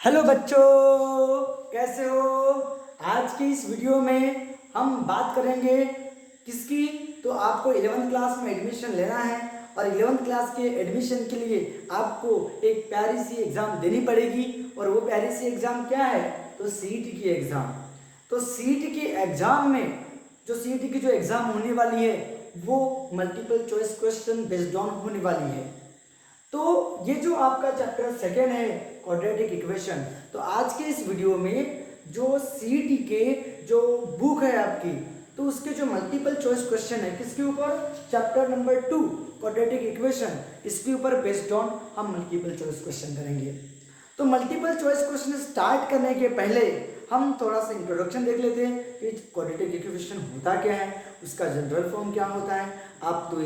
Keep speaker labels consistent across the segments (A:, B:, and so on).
A: Hello बच्चों, कैसे हो। आज की इस वीडियो में हम बात करेंगे किसकी। तो आपको 11th क्लास में एडमिशन लेना है और 11th क्लास के एडमिशन के लिए आपको एक प्यारी सी एग्ज़ाम देनी पड़ेगी। और वो प्यारी सी एग्ज़ाम क्या है, तो सीईटी की एग्ज़ाम। तो सीईटी की एग्ज़ाम में जो सीईटी की जो एग्ज़ाम होने वाली है वो multiple choice question based on होने वाली है। तो ये जो आपका चैप्टर सेकेंड है क्वाड्रेटिक इक्वेशन, तो आज के इस वीडियो में जो सीईटी के जो बुक है आपकी, तो उसके जो मल्टीपल चॉइस क्वेश्चन है किसके ऊपर, चैप्टर नंबर 2 क्वाड्रेटिक इक्वेशन, इसके ऊपर बेस्ड ऑन हम मल्टीपल चॉइस क्वेश्चन करेंगे। तो मल्टीपल चॉइस क्वेश्चन स्टार्ट करने के पहले हम थोड़ा सा इंट्रोडक्शन देख लेते हैं कि क्वाड्रेटिक इक्वेशन होता क्या है, उसका जनरल फॉर्म क्या होता है। आपको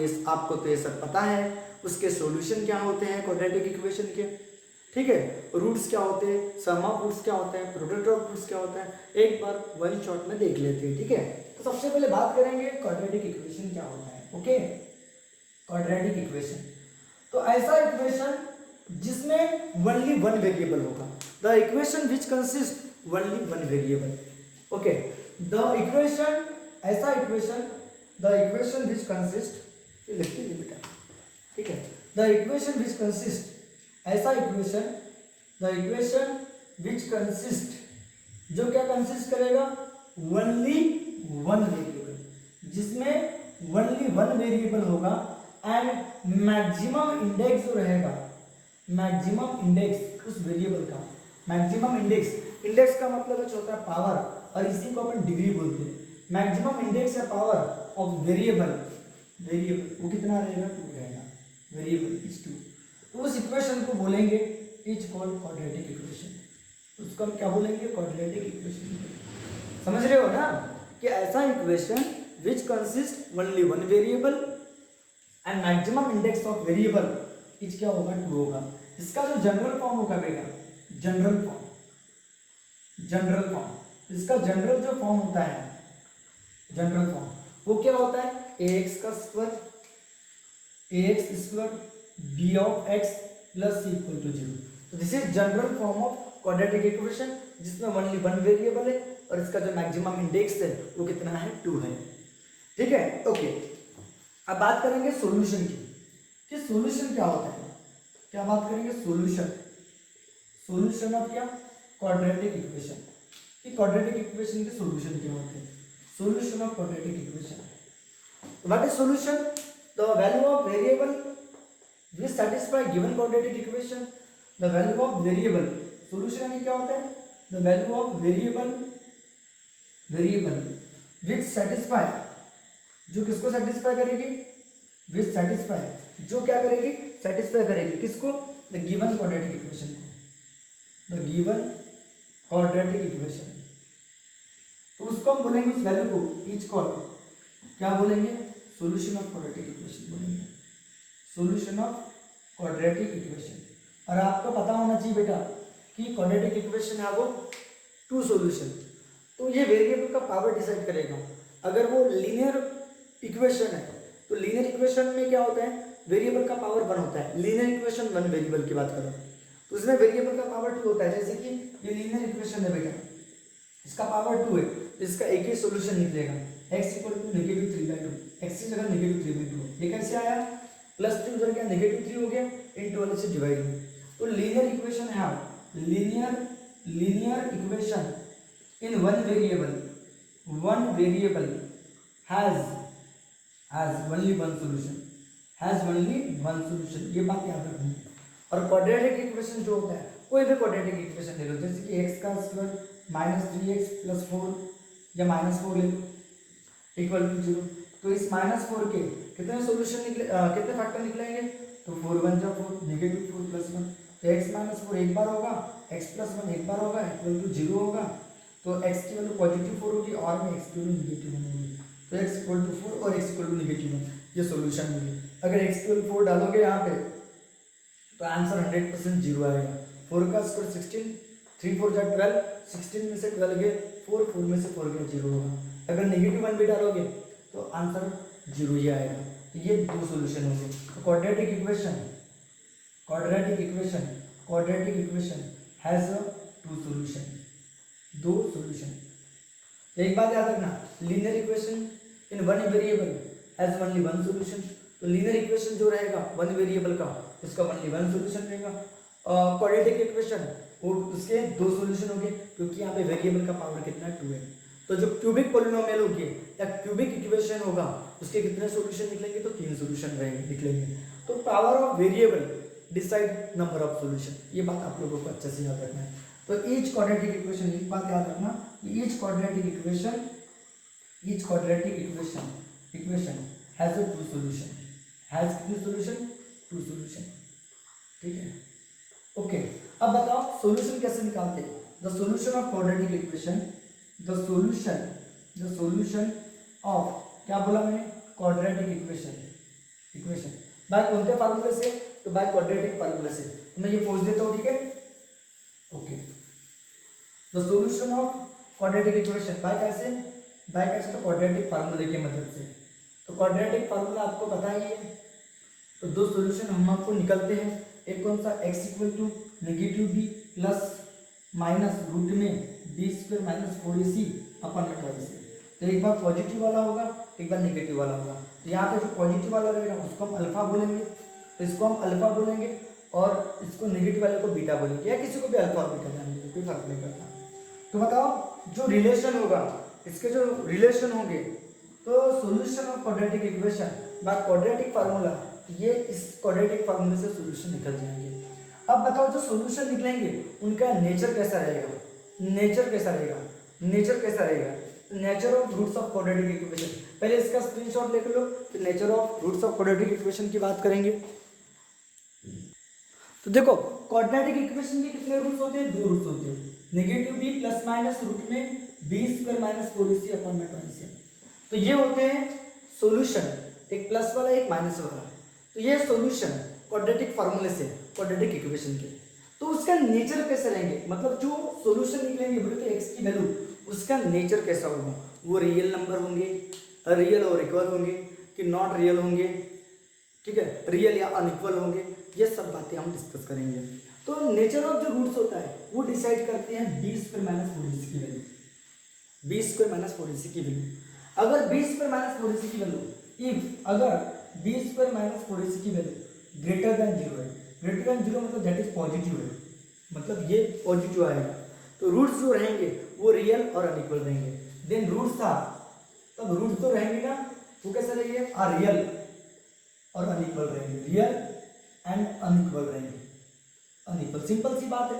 A: तो ये सब पता है। उसके सॉल्यूशन क्या होते हैं क्वाड्रेटिक इक्वेशन के, ठीक है। रूट्स क्या होते हैं, सम ऑफ रूट्स क्या होते हैं, प्रोडक्ट ऑफ रूट्स क्या होता है, एक बार वन शॉट में देख लेते हैं, ठीक है। तो सबसे पहले बात करेंगे क्वाड्रेटिक इक्वेशन क्या होता है। ओके, क्वाड्रेटिक इक्वेशन तो ऐसा इक्वेशन जिसमें ओनली वन वेरिएबल होगा। The equation which consist only one variable. Okay, the equation ऐसा equation, the equation which consist, लिखते हैं बेटा, ठीक है। द इक्वेशन विच कंसिस्ट ऐसा equation, the equation which consist जो क्या कंसिस्ट करेगा, ओनली वन वेरिएबल, जिसमें ओनली वन वेरिएबल होगा एंड मैक्सिमम इंडेक्स जो रहेगा, मैक्सिमम इंडेक्स उस वेरिएबल का, मैक्सिमम इंडेक्स, इंडेक्स का मतलब कुछ होता है पावर, और इसी को अपन डिग्री बोलते हैं। मैक्सिमम इंडेक्स या पावर ऑफ वेरिएबल, वेरिएबल वो कितना रहेगा, 2 रहेगा, वेरिएबल इज 2। तो उस इक्वेशन को बोलेंगे इज कॉल्ड क्वाड्रेटिक इक्वेशन। उसको हम क्या बोलेंगे, क्वाड्रेटिक इक्वेशन। समझ रहे हो ना कि ऐसा equation which consist only one variable and maximum index of variable is क्या होगा, 2 होगा। इसका जो जनरल फॉर्म होगा बेटा, जनरल फॉर्म, जनरल फॉर्म, इसका जनरल जो फॉर्म होता है, जनरल फॉर्म वो क्या होता है, ax का square, ax square b of x plus c equal to 0। तो this is general form of quadratic equation जिसमें ओनली वन वेरिएबल है और इसका जो मैक्सिमम इंडेक्स है वो कितना है, 2 है, ठीक है। ओके, अब बात करेंगे सॉल्यूशन की कि सॉल्यूशन क्या होता है। क्या बात करेंगे, सॉल्यूशन, सॉल्यूशन ऑफ क्या, क्वाड्रेटिक इक्वेशन, कि क्वाड्रेटिक इक्वेशन के सॉल्यूशन क्या होते हैं। Solution of quadratic equation, what is solution, the value of variable which satisfy given quadratic equation, the value of variable, solution में क्या होता है, the value of variable, variable which satisfy, जो किसको सेटिस्फाई करेगी, विच सैटिस्फाई, जो क्या करेगी, सेटिस्फाई करेगी किसको, द गिवन क्वाड्रेटिक इक्वेशन को, द गिवन क्वाड्रेटिक इक्वेशन। तो उसको हम बोलेंगे, उस वैल्यू को इज कॉल्ड क्या बोलेंगे, सॉल्यूशन ऑफ क्वाड्रेटिक इक्वेशन बोलेंगे, सॉल्यूशन ऑफ क्वाड्रेटिक इक्वेशन। और आपको पता होना चाहिए बेटा कि क्वाड्रेटिक इक्वेशन है वो 2 सॉल्यूशन। तो ये वेरिएबल का पावर डिसाइड करेगा। अगर वो लीनियर इक्वेशन है तो लीनियर इक्वेशन में क्या होता है, वेरिएबल का पावर 1 होता है। लीनियर इक्वेशन 1 वेरिएबल की बात करो तो उसमें वेरिएबल का पावर 2 होता है। जैसे कि ये लीनियर इक्वेशन है बेटा, इसका पावर 2 है, तो इसका एक ही सॉल्यूशन निकलेगा, x इक्वल टू -3/2, x की जगह -3/2। ये कैसे आया, +3 उधर क्या -3 हो गया, इंटू वाले से डिवाइड हो। तो लीनियर इक्वेशन है, linear equation in one variable has only one solution, has only one solution, ये बात याद रखनी है। और क्वाड्रेटिक इक्वेशन जो होता है, कोई भी क्वाड्रेटिक इक्वेशन ले लो, जैसे कि x का स्क्वायर -3x + 4 या -4 ले लो इक्वल टू 0। तो इस -4 के कितने सॉल्यूशन निकले, कितने फैक्टर निकलेंगे, तो 4 × 1 = 4, -4 + 1, तो x - 4 एक बार होगा, x + 1 एक बार होगा, इक्वल टू 0 होगा। तो x की वैल्यू +4 होगी और में x की वैल्यू -1 होगी। तो x = 4 और x = -1, ये सॉल्यूशन होगी। अगर x की वैल्यू 4 डालोगे यहाँ पे तो आंसर 100% 0 आएगा। 4 का स्क्वायर 16, 3 4 = 12, 16 में से 12 गए 4, 4 में से 4 गए 0 होगा। अगर -1 भी डालोगे तो आंसर 0 ही आएगा। तो ये 2 सॉल्यूशन होंगे। तो quadratic equation has two solution, दो सॉल्यूशन। एक बात याद रखना, linear equation in one variable has only one solution. तो लीनियर इक्वेशन जो रहेगा वन वेरिएबल का, उसका ओनली वन सॉल्यूशन रहेगा। क्वाड्रेटिक इक्वेशन वो उसके दो सॉल्यूशन होंगे, क्योंकि यहाँ पे वेरिएबल का पावर कितना है, 2 है। तो जो क्यूबिक पॉलिनोमियल होगी या क्यूबिक इक्वेशन होगा उसके कितने सॉल्यूशन निकलेंगे, तो 3 सॉल्यूशन रहेंगे निकलेंगे। तो power of variable decide number of solution, ये बात आप लोगों को अच्छे से याद रखना है। तो ईच क्वाड्रेटिक इक्वेशन, एक बात याद रखना, each quadratic equation has a two solution, has कितने सॉल्यूशन, टू सॉल्यूशन, ठीक है, ओके। अब बताओ सॉल्यूशन कैसे निकालते हैं। The solution of quadratic equation, the solution of, क्या बोला मैंने, क्वाड्रेटिक इक्वेशन बाय कौन से फार्मूले से, तो बाय क्वाड्रेटिक फार्मूले से। तो मैं ये पूछ देता हूँ, ठीक है, okay. The solution of quadratic equation by कैसे, तो क्वाड्रेटिक फार्मूले की मदद से। तो क्वाड्रेटिक फार्मूला आपको पता ही है। तो दो सॉल्यूशन हम आपको निकलते हैं, एक कौन सा, x equal to negative B plus minus root में B square minus 4ac upon में ट्वाइस है। तो एक बार पॉजिटिव वाला होगा, एक बार नेगेटिव वाला होगा। तो यहाँ पे जो पॉजिटिव वाला रहेगा उसको हम अल्फा बोलेंगे, तो इसको हम अल्फा बोलेंगे, और इसको नेगेटिव वाले को बीटा बोलेंगे, या किसी को भी अल्फा और बीटा जान लीजिए, कोई फर्क नहीं पड़ता। तो बताओ जो रिलेशन होगा, इसके जो रिलेशन होंगे, तो solution of quadratic equation by quadratic formula, ये इस क्वाड्रेटिक फार्मूले से सॉल्यूशन निकल जाएंगे। अब बताओ जो सॉल्यूशन निकलेंगे उनका नेचर कैसा रहेगा, nature of roots of quadratic equation. पहले इसका स्क्रीनशॉट लेकर लो, फिर nature of roots of quadratic equation की बात करेंगे। तो देखो क्वाड्रेटिक इक्वेशन के कितने रूट्स होते हैं, 2 रूट्स होते हैं, negative B plus minus root में B square minus 4ac upon में 20। तो ये होते हैं सॉल्यूशन, एक प्लस वाला एक माइनस वाला। तो ये सॉल्यूशन क्वाड्रेटिक फार्मूले से, क्वाड्रेटिक इक्वेशन के। तो उसका नेचर कैसे रहेंगे, मतलब जो सॉल्यूशन निकलेंगे बोले तो x की वैल्यू, उसका नेचर कैसा होगा, वो रियल नंबर होंगे, रियल और इक्वल होंगे कि नॉट रियल होंगे, ठीक है, रियल या अनइक्वल होंगे, ये सब बातें हम डिस्कस करेंगे। तो नेचर ऑफ जो रूट्स होता है वो डिसाइड करते हैं बी स्क्वायर माइनस 4ac की value, B square minus 4ac की वैल्यू। अगर बी स्क्वायर माइनस 4ac की वैल्यू, इफ अगर बी स्क्वायर माइनस 4ac की वैल्यू ग्रेटर देन 0 है, ग्रेटर देन 0 मतलब दैट इज पॉजिटिव है, मतलब ये पॉजिटिव आएगा। तो रूट्स जो रहेंगे वो रियल और अनइक्वल रहेंगे। देन रूट्स था, तब रूट्स तो रहेंगे ना, वो कैसे रहेंगे, आर रियल और अनइक्वल रहेंगे, रियल एंड अनइक्वल रहेंगे, अनइक्वल, सिंपल सी बात है।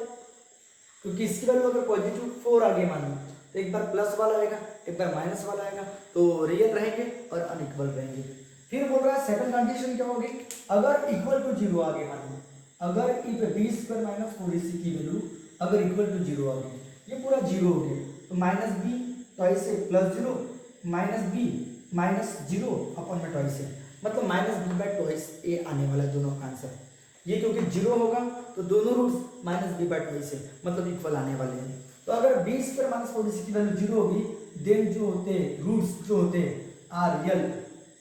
A: क्योंकि इसकी वैल्यू अगर पॉजिटिव 4 आगे मानो, तो एक बार प्लस वाला आएगा, एक बार माइनस वाला आएगा, तो रियल रहेंगे और अनइक्वल रहेंगे। फिर बोल रहा है सेकंड कंडीशन क्या होगी, अगर इक्वल टू 0 आगे मानो, अगर if B square minus 4ac की वैल्यू अगर इक्वल टू 0 आ गई, ये पूरा 0 हो गया, तो माइनस बी ट्वाइस से plus 0 minus b minus 0 upon में ट्वाइस है, मतलब minus b by twice a आने वाला है दोनों का आंसर। ये क्योंकि 0 होगा तो दोनों roots minus b by twice है, मतलब इक्वल आने वाले हैं। तो अगर बी स्क्वायर माइनस 4ac की वैल्यू 0 होगी, देन जो होते रूट्स जो होते आर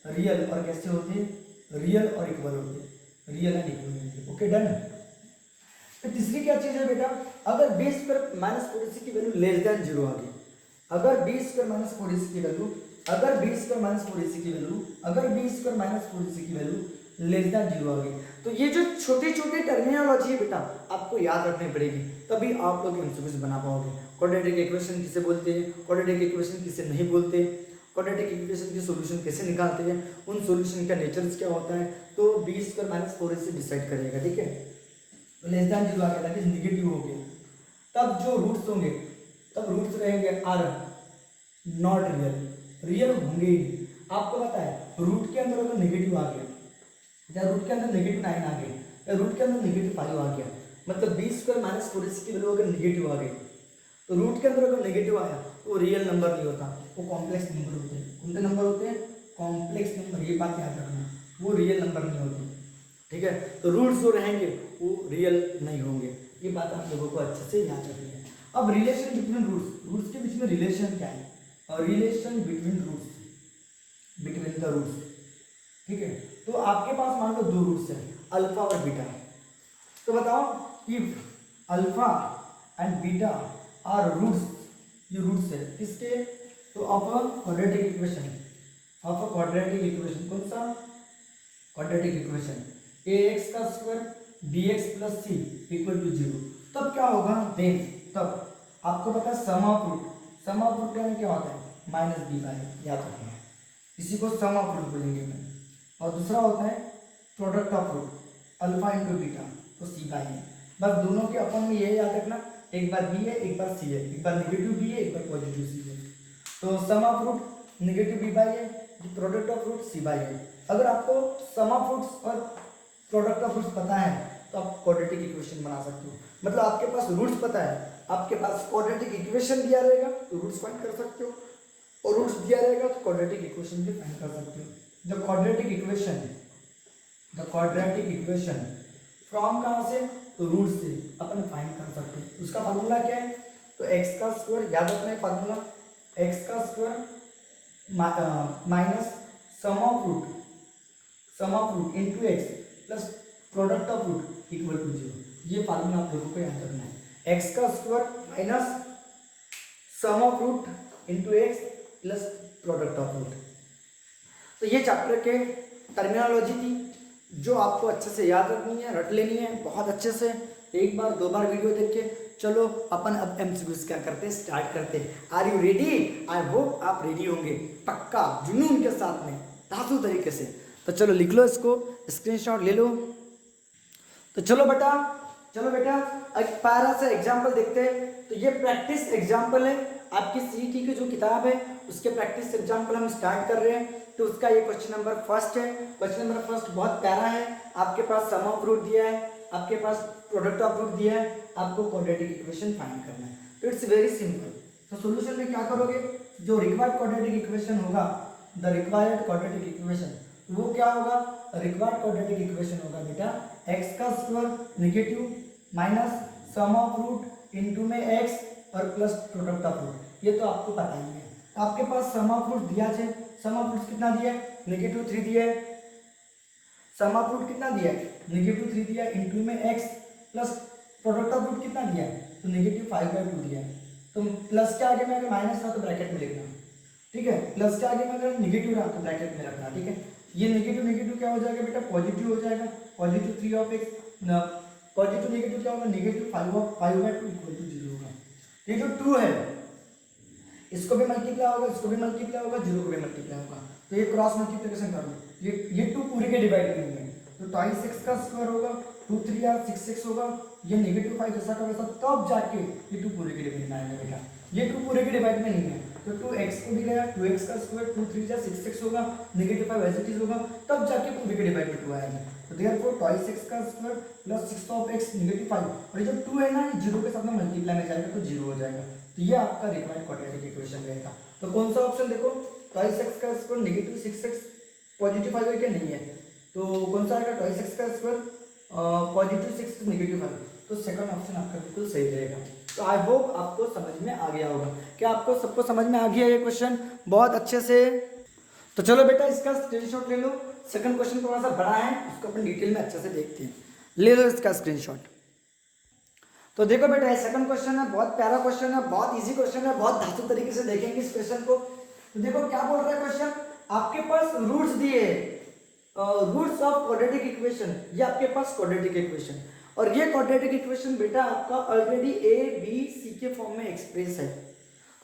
A: रियल और कैसे होते हैं, रियल और इक्वल होते हैं, रियल एंड इक्वल होते। Okay done. तो तीसरी क्या चीज है बेटा, अगर बी स्क्वायर माइनस 4ac की वैल्यू लेस देन 0 आ गई, अगर बी स्क्वायर माइनस 4ac की वैल्यू, अगर बी स्क्वायर माइनस 4ac की वैल्यू, अगर बी स्क्वायर माइनस 4ac की वैल्यू लेस देन 0 आ गई, तो ये जो छोटी छोटी टर्मिनोलॉजी है बेटा आपको याद रखनी पड़ेगी, तभी आप लोग एमसीक्यूज बना पाओगे। क्वाड्रेटिक इक्वेशन किसे बोलते हैं, क्वाड्रेटिक इक्वेशन किसे नहीं बोलते, क्वाड्रेटिक इक्वेशन के सॉल्यूशन कैसे निकालते हैं, उन सॉल्यूशन का नेचर्स क्या होता है, तो B square minus 4ac decide करेगा, ठीक है। तो लेस देन 0 आ गया, दैट इज नेगेटिव हो गया, तब जो रूट्स होंगे, तब रूट्स रहेंगे आर नॉट रियल, रियल होंगे ही। आपको पता है रूट के अंदर अगर नेगेटिव आ गया, या रूट के अंदर नेगेटिव 9 आ गया, या रूट के अंदर नेगेटिव 5 आ गया, मतलब बी स्क्वायर माइनस 4ac की वैल्यू अगर नेगेटिव आ गई, तो रूट के अंदर अगर नेगेटिव आया तो रियल नंबर नहीं होता, वो कॉम्प्लेक्स नंबर होते हैं। कौन से नंबर होते हैं, कॉम्प्लेक्स नंबर, ये बात याद रखना, वो रियल नंबर नहीं होते, ठीक है। तो रूट्स जो रहेंगे वो रियल नहीं होंगे, ये बात आप लोगों को अच्छे से याद रखनी है। अब रिलेशन बिटवीन रूट्स के बीच में रिलेशन क्या है, और relation between roots, between the roots, ठीक है। तो आपके पास मान लो 2 रूट्स हैं, अल्फा और बीटा। तो बताओ if alpha and beta are roots, ये रूट्स है किसके, तो of a quadratic equation, of a quadratic equation, कौन सा क्वाड्रेटिक इक्वेशन, ए एक्स का square b x plus c equal to zero. तब क्या होगा, देन तब आपको पता है sum of root, sum of root यानी क्या होता है माइनस बी बाई, याद रखना इसी को सम ऑफ रूट बोलेंगे मैं। और दूसरा होता है product of root, alpha into beta, तो सी बाई है। बस दोनों के अपन में ये याद रखना, एक बार बी है एक बार सी है, एक बार नेगेटिव बी है एक बार पॉजिटिव सी है। तो sum of root negative B by है, product of root C by है। अगर आपको सम ऑफ रूट्स और प्रोडक्ट ऑफ रूट्स पता है तो आप क्वाड्रेटिक इक्वेशन बना सकते हो। मतलब आपके पास रूट्स पता है, आपके पास क्वाड्रेटिक इक्वेशन दिया रहेगा तो रूट्स फाइंड कर सकते हो, और रूट्स दिया रहेगा तो क्वाड्रेटिक इक्वेशन भी फाइंड कर सकते हो। द क्वाड्रेटिक इक्वेशन फ्रॉम कहाँ से, तो रूट से अपन फाइंड कर सकते हैं। उसका फार्मूला क्या है, तो एक्स का स्क्वायर, याद रखना है फार्मूला, एक्स का square minus sum of root into x plus product of root equal to zero. ये फार्मूला आप लोगों को याद रखना है, एक्स का square minus sum of root into x plus product of root. तो ये चैप्टर के टर्मिनोलॉजी थी जो आपको अच्छे से याद रखनी है, रट लेनी है बहुत अच्छे से, एक बार दो बार वीडियो देख के। चलो अपन अब एमसीक्यूज क्या करते हैं, स्टार्ट करते हैं। Are you ready? I hope आप रेडी होंगे, पक्का जुनून के साथ में, धांसू तरीके से। तो चलो लिख लो इसको, स्क्रीनशॉट ले लो। तो चलो बेटा एक प्यारा सा एग्जाम्पल देखते हैं। तो ये प्रैक्टिस एग्जाम्पल है, आपकी सीईटी की जो किताब है उसके प्रैक्टिस एग्जाम्पल हम स्टार्ट कर रहे हैं। तो उसका ये क्वेश्चन नंबर फर्स्ट है। क्वेश्चन नंबर फर्स्ट बहुत प्यारा है। आपके पास सम ऑफ रूट दिया है, आपके पास प्रोडक्ट ऑफ रूट दिया है, आपको क्वाड्रेटिक इक्वेशन फाइंड करना है। तो इट्स वेरी सिंपल। तो सॉल्यूशन में क्या करोगे, जो रिक्वायर्ड क्वाड्रेटिक इक्वेशन होगा, द रिक्वायर्ड क्वाड्रेटिक इक्वेशन, वो क्या होगा, रिक्वायर्ड क्वाड्रेटिक इक्वेशन होगा बेटा एक्स का square negative minus sum of root into में एक्स और प्लस प्रोडक्ट ऑफ रूट। ये तो आपको पता ही है। आपके पास सम ऑफ रूट दिया है, सम ऑफ रूट कितना दिया है, नेगेटिव 3 दिया है। सम ऑफ रूट कितना दिया है, नेगेटिव 3 दिया है, इनटू में x plus product of root कितना दिया है, तो नेगेटिव 5/2 दिया है। तो प्लस के आगे में अगर माइनस था तो ब्रैकेट में लिखना, ठीक है। प्लस के आगे में अगर नेगेटिव रहा तो ब्रैकेट में रखना, ठीक है। ये नेगेटिव क्या हो जाएगा बेटा, पॉजिटिव हो जाएगा, positive 3 of x, positive negative क्या होगा, नेगेटिव 5/2 इक्वल टू 0 होगा। ये जो 2 है इसको भी मल्टीप्लाई होगा, इसको भी मल्टीप्लाई होगा, 0 को भी मल्टीप्लाई होगा। तो ये क्रॉस मल्टीप्लिकेशन कर लो, ये 2 पूरे के डिवाइड करेंगे तो 2x का स्क्वायर होगा, 2 3 या 6x होगा, ये नेगेटिव 5 जैसा का वैसा, तब जाके ये 2 पूरे के डिवाइड में आएगा बेटा। ये 2 पूरे के डिवाइड में नहीं है तो 2x को भी गया, 2x का स्क्वायर 2 3 या 6x होगा, नेगेटिव 5 एज इट इज होगा, तब जाके पूरे के डिवाइड में 2 आएगा। तो देयरफॉर 2x का square plus 6 of x negative 5, और ये जो 2 है ना, 0 के साथ में मल्टीप्लाई में जाएगा तो 0 हो जाएगा। तो ये आपका रिक्वायर्ड क्वाड्रेटिक इक्वेशन रहेगा। तो कौन सा ऑप्शन देखो, 2x का स्क्वायर नेगेटिव 6x पॉजिटिव 5 है क्या, नहीं है, तो कौन सा आएगा, 2x का स्क्वायर पॉजिटिव 6 नेगेटिव 5, तो सेकंड ऑप्शन आपका बिल्कुल सही रहेगा। तो आई होप आपको समझ में आ गया होगा। क्या आपको सबको समझ में आ गया ये क्वेश्चन बहुत अच्छे से? तो चलो बेटा इसका स्क्रीनशॉट ले लो। सेकंड क्वेश्चन थोड़ा सा बड़ा है, उसको अपन डिटेल में अच्छे से देखते हैं। ले लो इसका स्क्रीनशॉट। तो देखो बेटा ये सेकंड क्वेश्चन है, बहुत प्यारा क्वेश्चन है, बहुत इजी क्वेश्चन है, बहुत धांसू तरीके से देखेंगे इस क्वेश्चन को। तो देखो क्या बोल रहा है क्वेश्चन, आपके पास रूट्स दिए, रूट्स ऑफ क्वाड्रेटिक इक्वेशन, ये आपके पास क्वाड्रेटिक इक्वेशन, और ये क्वाड्रेटिक इक्वेशन बेटा आपका ऑलरेडी ए बी सी के फॉर्म में एक्सप्रेस है।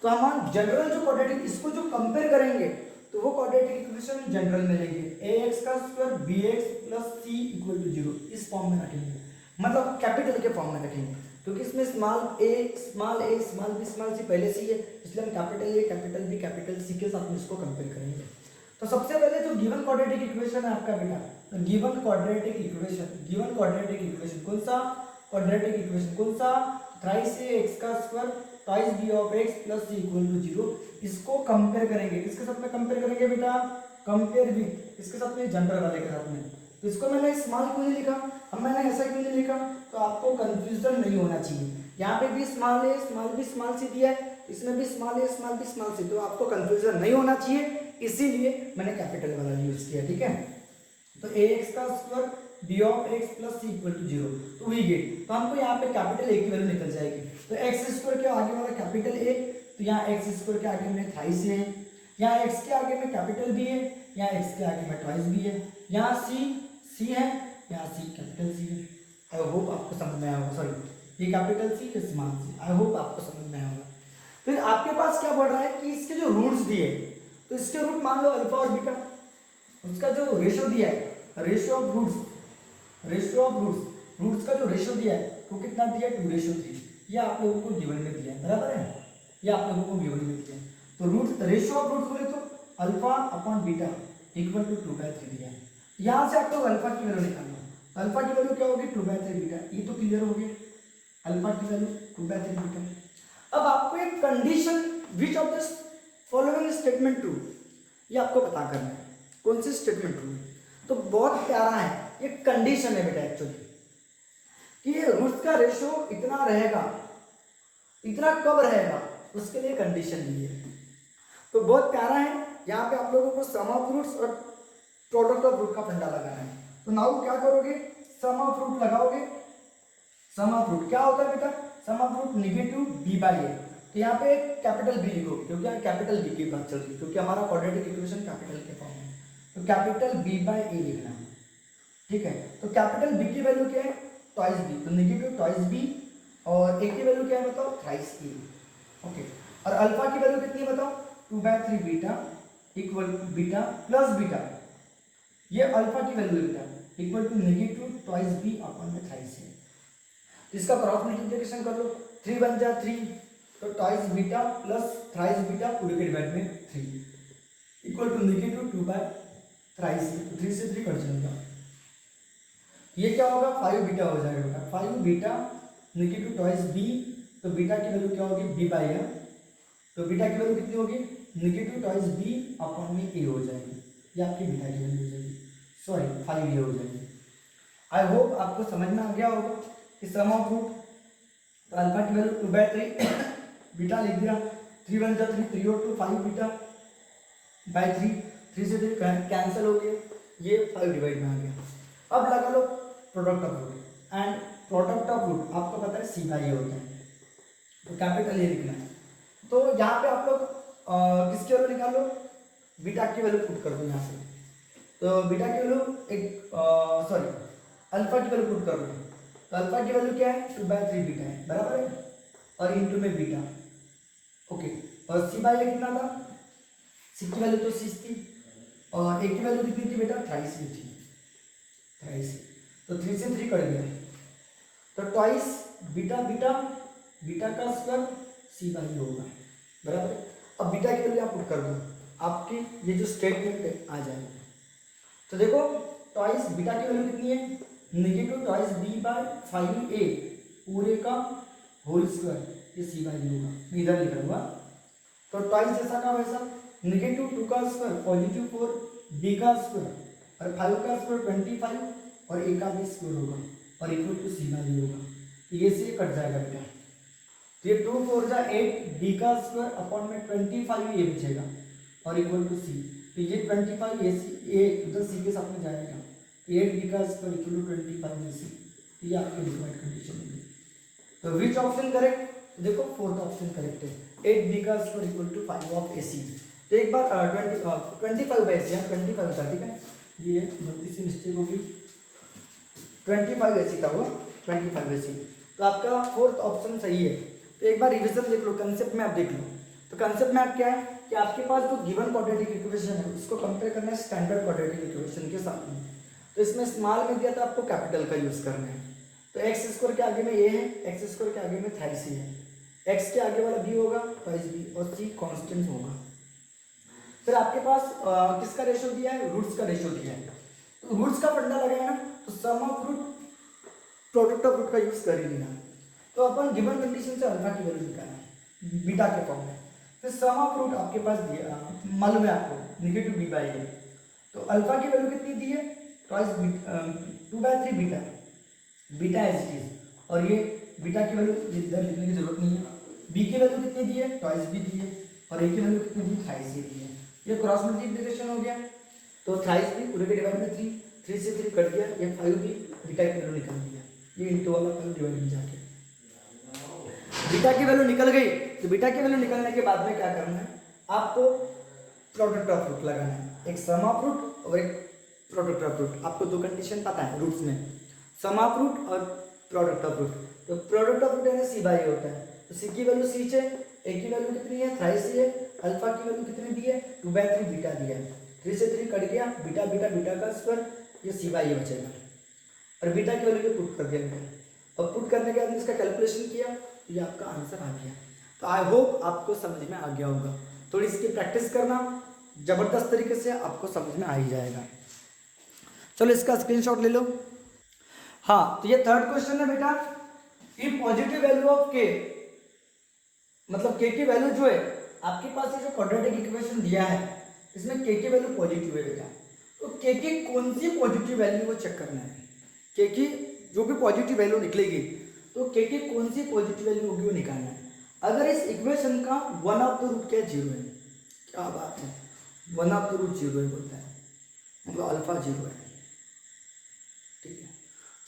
A: तो हम जनरल जो क्वाड्रेटिक, इसको जो कंपेयर करेंगे तो वो क्वाड्रेटिक इक्वेशन जनरल में लेंगे, ax का square bx plus c equal to 0, इस फॉर्म में रखेंगे, मतलब कैपिटल के फॉर्म में रखेंगे, क्योंकि इसमें small a small b small c पहले से ही है, इसलिए हम capital a capital b capital c के साथ में इसको कंपेयर करेंगे। तो सबसे पहले जो गिवन क्वाड्रेटिक इक्वेशन है आपका बेटा, तो गिवन क्वाड्रेटिक इक्वेशन कौन सा, क्वाड्रेटिक इक्वेशन कौन सा, थ्राइस x का square twice b of x plus c equal to 0, इसको कंपेयर करेंगे, किसके साथ में कंपेयर करेंगे बेटा, कंपेयर विद, इसके साथ में जनरल वाले के साथ में। तो इसको मैंने स्मॉल क्यों नहीं लिखा, अब मैंने ऐसा क्यों नहीं लिखा, तो आपको कंफ्यूजन नहीं होना चाहिए। यहाँ पे भी small a small b small c दिया है, इसमें भी small a small b small c, तो आपको कंफ्यूजन नहीं होना चाहिए, इसीलिए मैंने कैपिटल वाला यूज किया, ठीक है। तो ax का square b of x plus c equal to 0, तो वी गेट। तो हमको यहाँ पे कैपिटल ए की वैल्यू निकल जाएगी। तो एक्स स्क्वायर के आगे वाला कैपिटल ए, तो यहाँ एक्स स्क्वायर के आगे में थ्राइस ए है, यहाँ एक्स के आगे में कैपिटल बी है, यहाँ एक्स के आगे में ट्वाइस बी है, यहाँ सी है, यहाँ सी कैपिटल सी है। आई होप आपको समझ में आया होगा। सॉरी, ये कैपिटल सी, ये स्मॉल सी। आई होप आपको समझ में आया होगा। फिर आपके पास क्या बढ़ रहा है कि इसके जो रूट्स दिए, तो इसके रूट मान लो अल्फा और बीटा, उसका जो रेशियो दिया है, रेशियो ऑफ रूट्स का जो रेशियो दिया है वो कितना दिया है, 2:3। ये आप लोगों को गिवन में दिया है, बराबर है, ये आप लोगों को गिवन में दिया है। तो रूट रेशियो ऑफ रूट्स बोले तो alpha upon beta equal to 2/3 दिया है। यहाँ से आप लोग अल्फा की वैल्यू निकालना, तो अल्फा की वैल्यू क्या होगी, 2/3 बीटा। ये तो क्लियर हो गया, अल्फा की वैल्यू 2/3 बीटा। अब आपको एक condition, which of the following statement true, ये आपको पता करना है कौन सी स्टेटमेंट ट्रू है। तो बहुत प्यारा है, ये कंडीशन है बेटा एक्चुअली, कि रूट्स का रेशियो इतना रहेगा, इतना कब रहेगा, उसके लिए कंडीशन दी है। तो बहुत प्यारा है। यहाँ पे आप लोगों को सम ऑफ रूट्स और प्रोडक्ट ऑफ रूट का फंडा लगाना है। तो नाउ क्या करोगे, सम ऑफ रूट लगाओगे। सम ऑफ रूट क्या होता है बेटा, sum of root negative B by A. तो यहाँ पे कैपिटल बी लिखोगे, क्योंकि यहाँ कैपिटल बी की बात चल रही है, क्योंकि हमारा क्वाड्रेटिक इक्वेशन कैपिटल के फॉर्म में। तो कैपिटल बी बाई ए लिखना है, ठीक है। तो कैपिटल बी की वैल्यू क्या है, ट्वाइस बी, तो नेगेटिव ट्वाइस बी, और ए की वैल्यू क्या है बताओ, थ्राइस ए, ओके। और अल्फा की वैल्यू कितनी बताओ, 2/3 beta equal beta plus beta, ये अल्फा की वैल्यू बेटा equal to negative twice b upon में थ्राइस ए। इसका क्रॉस मल्टीप्लिकेशन कर लो, 3 बन जा 3, तो twice beta plus thrice beta पूरे के डिवाइड में 3 इक्वल टू नेगेटिव 2/3 ए। तो 3 से 3 कट जाएगा, ये क्या होगा, 5 बीटा हो जाएगा बेटा। 5 बीटा नेगेटिव ट्वाइस बी, तो बीटा की वैल्यू क्या होगी, बी बाई ए। तो बीटा की वैल्यू कितनी होगी, नेगेटिव ट्वाइस बी अपॉन में ए हो जाएगी, ये आपकी बीटा की वैल्यू हो जाएगी, सॉरी 5 ए हो जाएगी। आई होप आपको समझ में आ गया होगा कि सम ऑफ रूट, तो अल्फा की वैल्यू 2/3 बीटा लिख दिया, 3 1 जा 3, 3 और 2 5 बीटा बाई 3 से 3 कैंसिल हो गया, ये 5 डिवाइड में आ गया। अब लगा लो product of root, and product of root आपको पता है सी बाई ए होता है, तो कैपिटल ए लिखना है। तो यहाँ पे आप लोग किसकी वैल्यू निकालो, बीटा की वैल्यू पुट कर दो यहाँ से। तो बीटा की वैल्यू सॉरी अल्फा की वैल्यू पुट कर दो, तो अल्फा की वैल्यू क्या है, 2/3 बीटा है, बराबर है, और इंटू में बीटा, ओके। और सी बाई ए कितना था, सी की वैल्यू तो 6 थी, और ए की वैल्यू कितनी थी बेटा, थ्राइस थी, थ्राइस। तो 3 से 3 कट गया, तो ट्वाइस बीटा बीटा बीटा का स्क्वायर सी बाई ए होगा, बराबर। अब बीटा की वैल्यू आप पुट कर दो, आपकी ये जो स्टेटमेंट आ जाएगा। तो देखो ट्वाइस बीटा की वैल्यू कितनी है, नेगेटिव ट्वाइस बी बाई 5 ए पूरे का होल स्क्वायर, ये सी बाई ए होगा, मैं इधर लिख दूंगा। तो ट्वाइस जैसा का वैसा, नेगेटिव 2 का स्क्वायर, पॉजिटिव 4 बी का स्क्वायर, और 5 का स्क्वायर 25, और ए का भी स्क्वायर होगा, और इक्वल टू सी बाई ए होगा। तो ये से कट जाएगा बेटा, तो ये 2 4 जा 8 बी का स्क्वायर अपॉन में 25 ए बचेगा, और इक्वल टू सी। तो ये 25 ए उधर सी के साथ में जाएगा, 8 बी का स्क्वायर इक्वल टू 25 ए सी। तो ये आपकी रिक्वायर्ड कंडीशन है। तो विच ऑप्शन करेक्ट, देखो फोर्थ ऑप्शन करेक्ट है, 8 बी का स्क्वायर इक्वल टू 5 ऑफ ए सी। तो एक बार 25 बाई सी, 25 था, ठीक है, ये गलती से मिस्टेक होगी, 25 ए सी था वो, 25 ए सी। तो आपका फोर्थ ऑप्शन सही है। तो एक बार रिवीजन देख लो, कंसेप्ट में आप देख लो। तो कंसेप्ट में आप क्या है कि आपके पास जो गिवन क्वाड्रेटिक इक्वेशन है उसको कंपेयर करना है स्टैंडर्ड क्वाड्रेटिक इक्वेशन के साथ में। तो इसमें स्मॉल में दिया था आपको कैपिटल का यूज करना है। तो एक्स स्क्वायर के आगे में ए है, एक्स स्क्वायर के आगे में थ्राइस ए है, एक्स के आगे वाला बी होगा, ट्वाइस बी, और सी कांस्टेंट होगा। फिर आपके पास किसका रेशियो दिया है, रूट्स का रेशियो दिया है। तो रूट्स का फंडा लगाया ना, तो sum of root product of root का यूज कर ही लेना। तो अपन गिवन कंडीशन से अल्फा की वैल्यू निकालना है बीटा के फॉर्म में। फिर सम ऑफ रूट आपके पास दिया, मालूम है आपको, नेगेटिव बी बाई ए। तो अल्फा की वैल्यू कितनी दी है, twice 2/3 beta, beta as it is, और ये बीटा की वैल्यू इधर लिखने की जरूरत नहीं है। बी की वैल्यू कितनी दी है, ट्वाइस बी दी है, और ए की वैल्यू कितनी दी, थ्राइस ए दी है। ये क्रॉस मल्टीप्लिकेशन हो गया, तो थ्राइस बी पूरे के डिवाइड में 3, 3 से 3 कट गया, ये 5 भी बीटा की वैल्यू निकल गया, ये इंटू वाला 5 डिवाइड में जाके बीटा की वैल्यू निकल गई। तो बीटा की वैल्यू निकलने के बाद में क्या करना है, आपको प्रोडक्ट ऑफ रूट लगाना है, एक सम ऑफ रूट और एक प्रोडक्ट ऑफ रूट। आपको दो कंडीशन पता है रूट्स में, सम ऑफ रूट और प्रोडक्ट ऑफ रूट। तो प्रोडक्ट ऑफ रूट है सी बाई होता है, तो सी की वैल्यू सी है, ए की वैल्यू कितनी है थ्राइस सी है, अल्फा की वैल्यू कितनी दी है 2/3 बीटा दिया है, 3 से 3 कट गया, बीटा बीटा बीटा का स्क्वायर, ये सी बाई बचेगा और बीटा की वैल्यू पुट कर दिया और पुट करने के बाद इसका कैलकुलेशन किया, ये आपका आंसर आ गया। तो आई होप आपको समझ में आ गया होगा, थोड़ी इसकी प्रैक्टिस करना, जबरदस्त तरीके से आपको समझ में आ ही जाएगा। चलो इसका स्क्रीनशॉट ले लो। हाँ, तो ये थर्ड क्वेश्चन है बेटा, कि पॉजिटिव वैल्यू ऑफ के, मतलब के की वैल्यू जो है आपके पास ये जो क्वाड्रेटिक इक्वेशन दिया है इसमें के की वैल्यू पॉजिटिव है बेटा, तो के की कौन सी पॉजिटिव वैल्यू वो चेक करना है। के की जो भी पॉजिटिव वैल्यू निकलेगी तो के की कौन सी पॉजिटिव वैल्यू होगी वो निकालना है। अगर इस इक्वेशन का वन ऑफ द रूट क्या जीरो है, क्या बात है, one of the root zero है बोलता है, मतलब अल्फा जीरो है, ठीक है।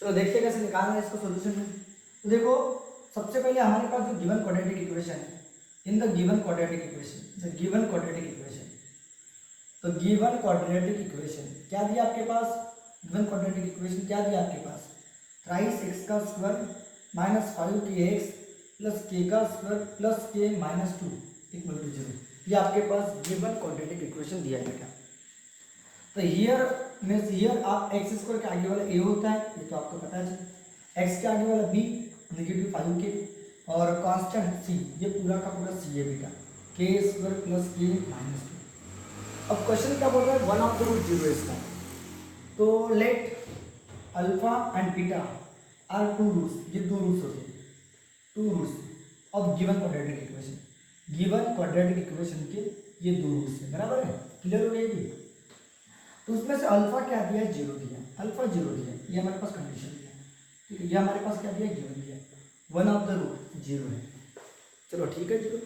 A: चलो देखते हैं कैसे निकालना है इसको सॉल्यूशन में। तो देखो सबसे पहले हमारे पास जो गिवन क्वाड्रेटिक इक्वेशन है, in the given quadratic equation, the given quadratic equation, तो गिवन क्वाड्रेटिक इक्वेशन क्या दिया आपके पास, गिवन क्वाड्रेटिक इक्वेशन क्या दिया आपके पास, थ्राइस एक्स का स्क्वायर माइनस 5kx प्लस के का स्क्वायर प्लस के माइनस 2 इक्वल टू 0, ये आपके पास गिवन क्वाड्रेटिक इक्वेशन दिया है क्या। तो हियर मीन्स हियर आप एक्स स्क्वायर के आगे वाला ए होता है, ये तो आपको पता है, एक्स के आगे वाला बी नेगेटिव 5k और कांस्टेंट सी, ये पूरा का पूरा सी है बेटा, के स्क्वायर प्लस के माइनस 2। अब क्वेश्चन क्या बोल रहा है, one of the root zero इसका, तो let alpha and beta are two roots, ये दो रूट्स होते हैं, two roots of given quadratic equation, given quadratic equation के ये दो रूट्स है, बराबर है, क्लियर हो गया ये। तो उसमें से अल्फा क्या दिया है, जीरो दिया, अल्फा जीरो दिया, ये हमारे पास कंडीशन दिया है, ठीक है, ये हमारे पास क्या दिया है, गिवन दिया, one of the root zero है। चलो ठीक है जीरो।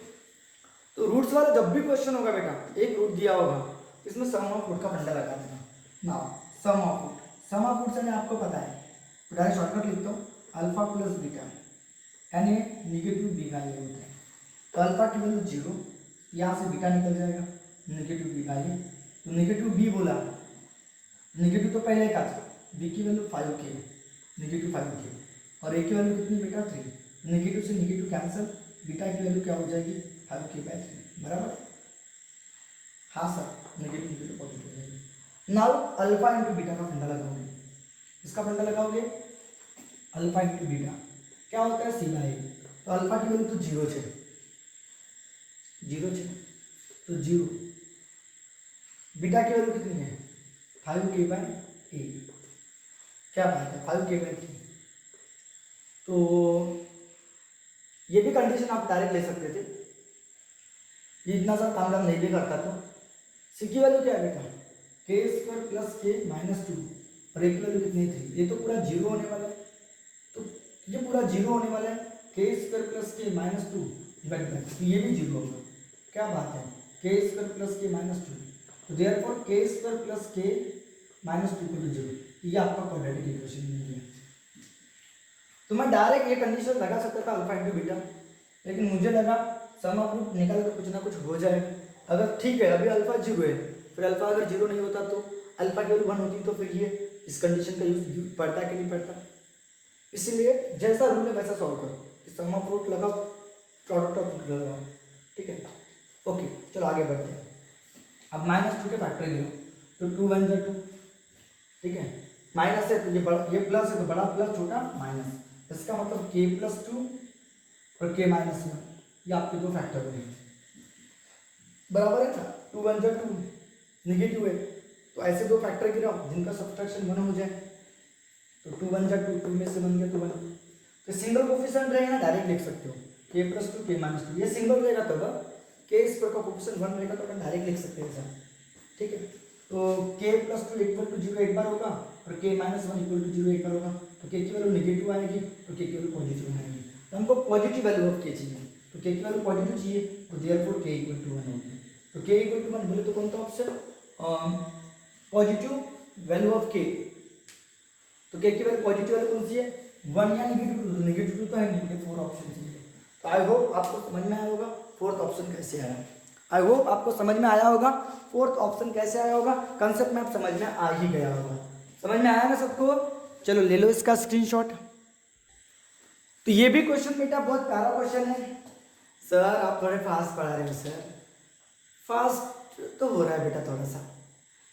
A: तो रूट्स वाला जब भी क्वेश्चन होगा बेटा, एक रूट दिया होगा इसमें सम ऑफ रूट का फंडा लगा देना। Now sum of root, sum of root से आपको पता है, तो डायरेक्ट शॉर्टकट लिखता हूँ, अल्फा प्लस बीटा एन ए निगेटिव बी बाई ए होता है। तो अल्फा की वैल्यू जीरो, यहाँ से बीटा निकल जाएगा निगेटिव बी बाई ए, तो निगेटिव बी बोला, निगेटिव तो पहले का था, बी की वैल्यू 5k, निगेटिव 5k और ए की वैल्यू कितनी बेटा 3, निगेटिव से निगेटिव कैंसिल, बीटा की वैल्यू क्या हो जाएगी 5k/3, बराबर। हाँ सर, नेगेटिव निगेटिव पॉजिटिव हो जाएगी। नाउ अल्फा इंटू बीटा का फंडा लगाओगे, इसका फंडा लगाओगे अल्फा इंटू बीटा क्या होता है सी बाई, तो अल्फा की वैल्यू तो जीरो है, जीरो है तो जीरो, बीटा की वैल्यू कितनी है 5k/8, क्या बात है 5k/3। तो ये भी कंडीशन आप डायरेक्ट ले सकते थे, ये इतना सा काम नहीं भी करता तो। सी की वैल्यू क्या है बेटा, के स्क्वायर प्लस के माइनस 2 और ए की वैल्यू कितनी 3, ये तो पूरा जीरो होने वाला है, तो ये पूरा जीरो होने वाला है, के स्क्वायर प्लस के माइनस 2 डिवाइड बाई, तो ये भी जीरो होगा, क्या बात है, के स्क्वायर प्लस के माइनस 2, तो देयरफॉर के स्क्वायर प्लस के माइनस 2 को 0, ये आपका क्वाड्रेटिक इक्वेशन मिल गया। तो मैं डायरेक्ट ये कंडीशन लगा सकता था अल्फा इंटू बीटा, लेकिन मुझे लगा सम ऑफ रूट निकाल कर कुछ ना कुछ हो जाए। अगर ठीक है अभी अल्फा जीरो है, फिर अल्फा अगर जीरो नहीं होता तो अल्फा की वैल्यू 1 होती, तो फिर ये इस कंडीशन का यूज पड़ता कि नहीं पड़ता। इसीलिए जैसा रूल है वैसा सॉल्व करो, सम ऑफ रूट लगाओ, प्रोडक्ट ऑफ रूट लगाओ, ठीक है। ओके चलो आगे बढ़ते हैं। अब -2 के फैक्टोरियल, तो 2 1 जा 2, ठीक है, माइनस है तो ये बड़ा, ये प्लस है तो बड़ा प्लस छोटा माइनस, इसका मतलब k+2 और k-1, ये आपके दो फैक्टर हैं, बराबर है ना, 2 1 जा 2 निगेटिव है, तो ऐसे दो फैक्टर गिराओ जिनका सब्ट्रैक्शन 1 हो जाए, तो 2 1 जा 2, 2 में से 1 गया तो 1, तो सिंगल कोफिशिएंट रहेगा डायरेक्ट लिख सकते हो, k+2 k-2, ये सिंगल रहेगा तब k स्क्वायर का कोफिशिएंट 1 रहेगा तो अपन डायरेक्ट लिख सकते हैं ऐसा, ठीक है। तो k+2 इक्वल टू 0 एक बार होगा और k-1 इक्वल टू 0 एक बार होगा, तो k की वैल्यू नेगेटिव आएगी तो k की वैल्यू पॉजिटिव आएगी, तो हमको पॉजिटिव वैल्यू ऑफ k चाहिए, तो k की वैल्यू पॉजिटिव चाहिए, तो देयरफॉर k इक्वल टू 1 होगी, तो k इक्वल टू 1 बोले तो कौन सा option, positive value of k तो के की वैल्यू पॉजिटिव वाली कौन सी है 1 या नेगेटिव, नेगेटिव तो है नहीं, 4 ऑप्शन चाहिए। तो आई होप आपको समझ में आया होगा फोर्थ ऑप्शन कैसे आया। आई होप आपको समझ में आया होगा फोर्थ ऑप्शन कैसे आया होगा, कंसेप्ट में आप समझ में आ ही गया होगा। समझ में आया ना सबको? चलो ले लो इसका स्क्रीनशॉट। तो ये भी क्वेश्चन बेटा बहुत प्यारा क्वेश्चन है। सर आप थोड़े फास्ट पढ़ा रहे हो सर। फास्ट तो हो रहा है बेटा थोड़ा सा,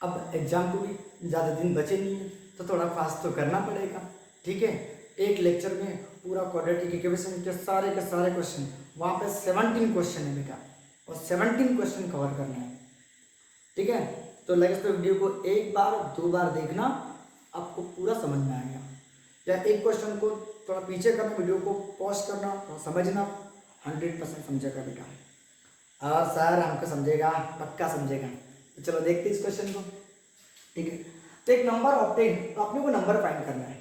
A: अब एग्जाम को भी ज़्यादा दिन बचे नहीं है तो थोड़ा फास्ट तो करना पड़ेगा, ठीक है। एक लेक्चर में पूरा क्वाड्रेटिक इक्वेशन के सारे क्वेश्चन, वहाँ पे 17 क्वेश्चन है बेटा, और 17 क्वेश्चन कवर करना है, ठीक है। तो लगे तो वीडियो को एक बार 2 बार देखना, आपको पूरा समझ में आएगा। या एक क्वेश्चन को थोड़ा पीछे करना, वीडियो को पॉज करना, थोड़ा समझना, 100% समझेगा बेटा। और सर हमको समझेगा, पक्का समझेगा। तो चलो देखते इस क्वेश्चन को, ठीक है। तो एक नंबर ऑब्टेन, तो आपने वो नंबर फाइंड करना है,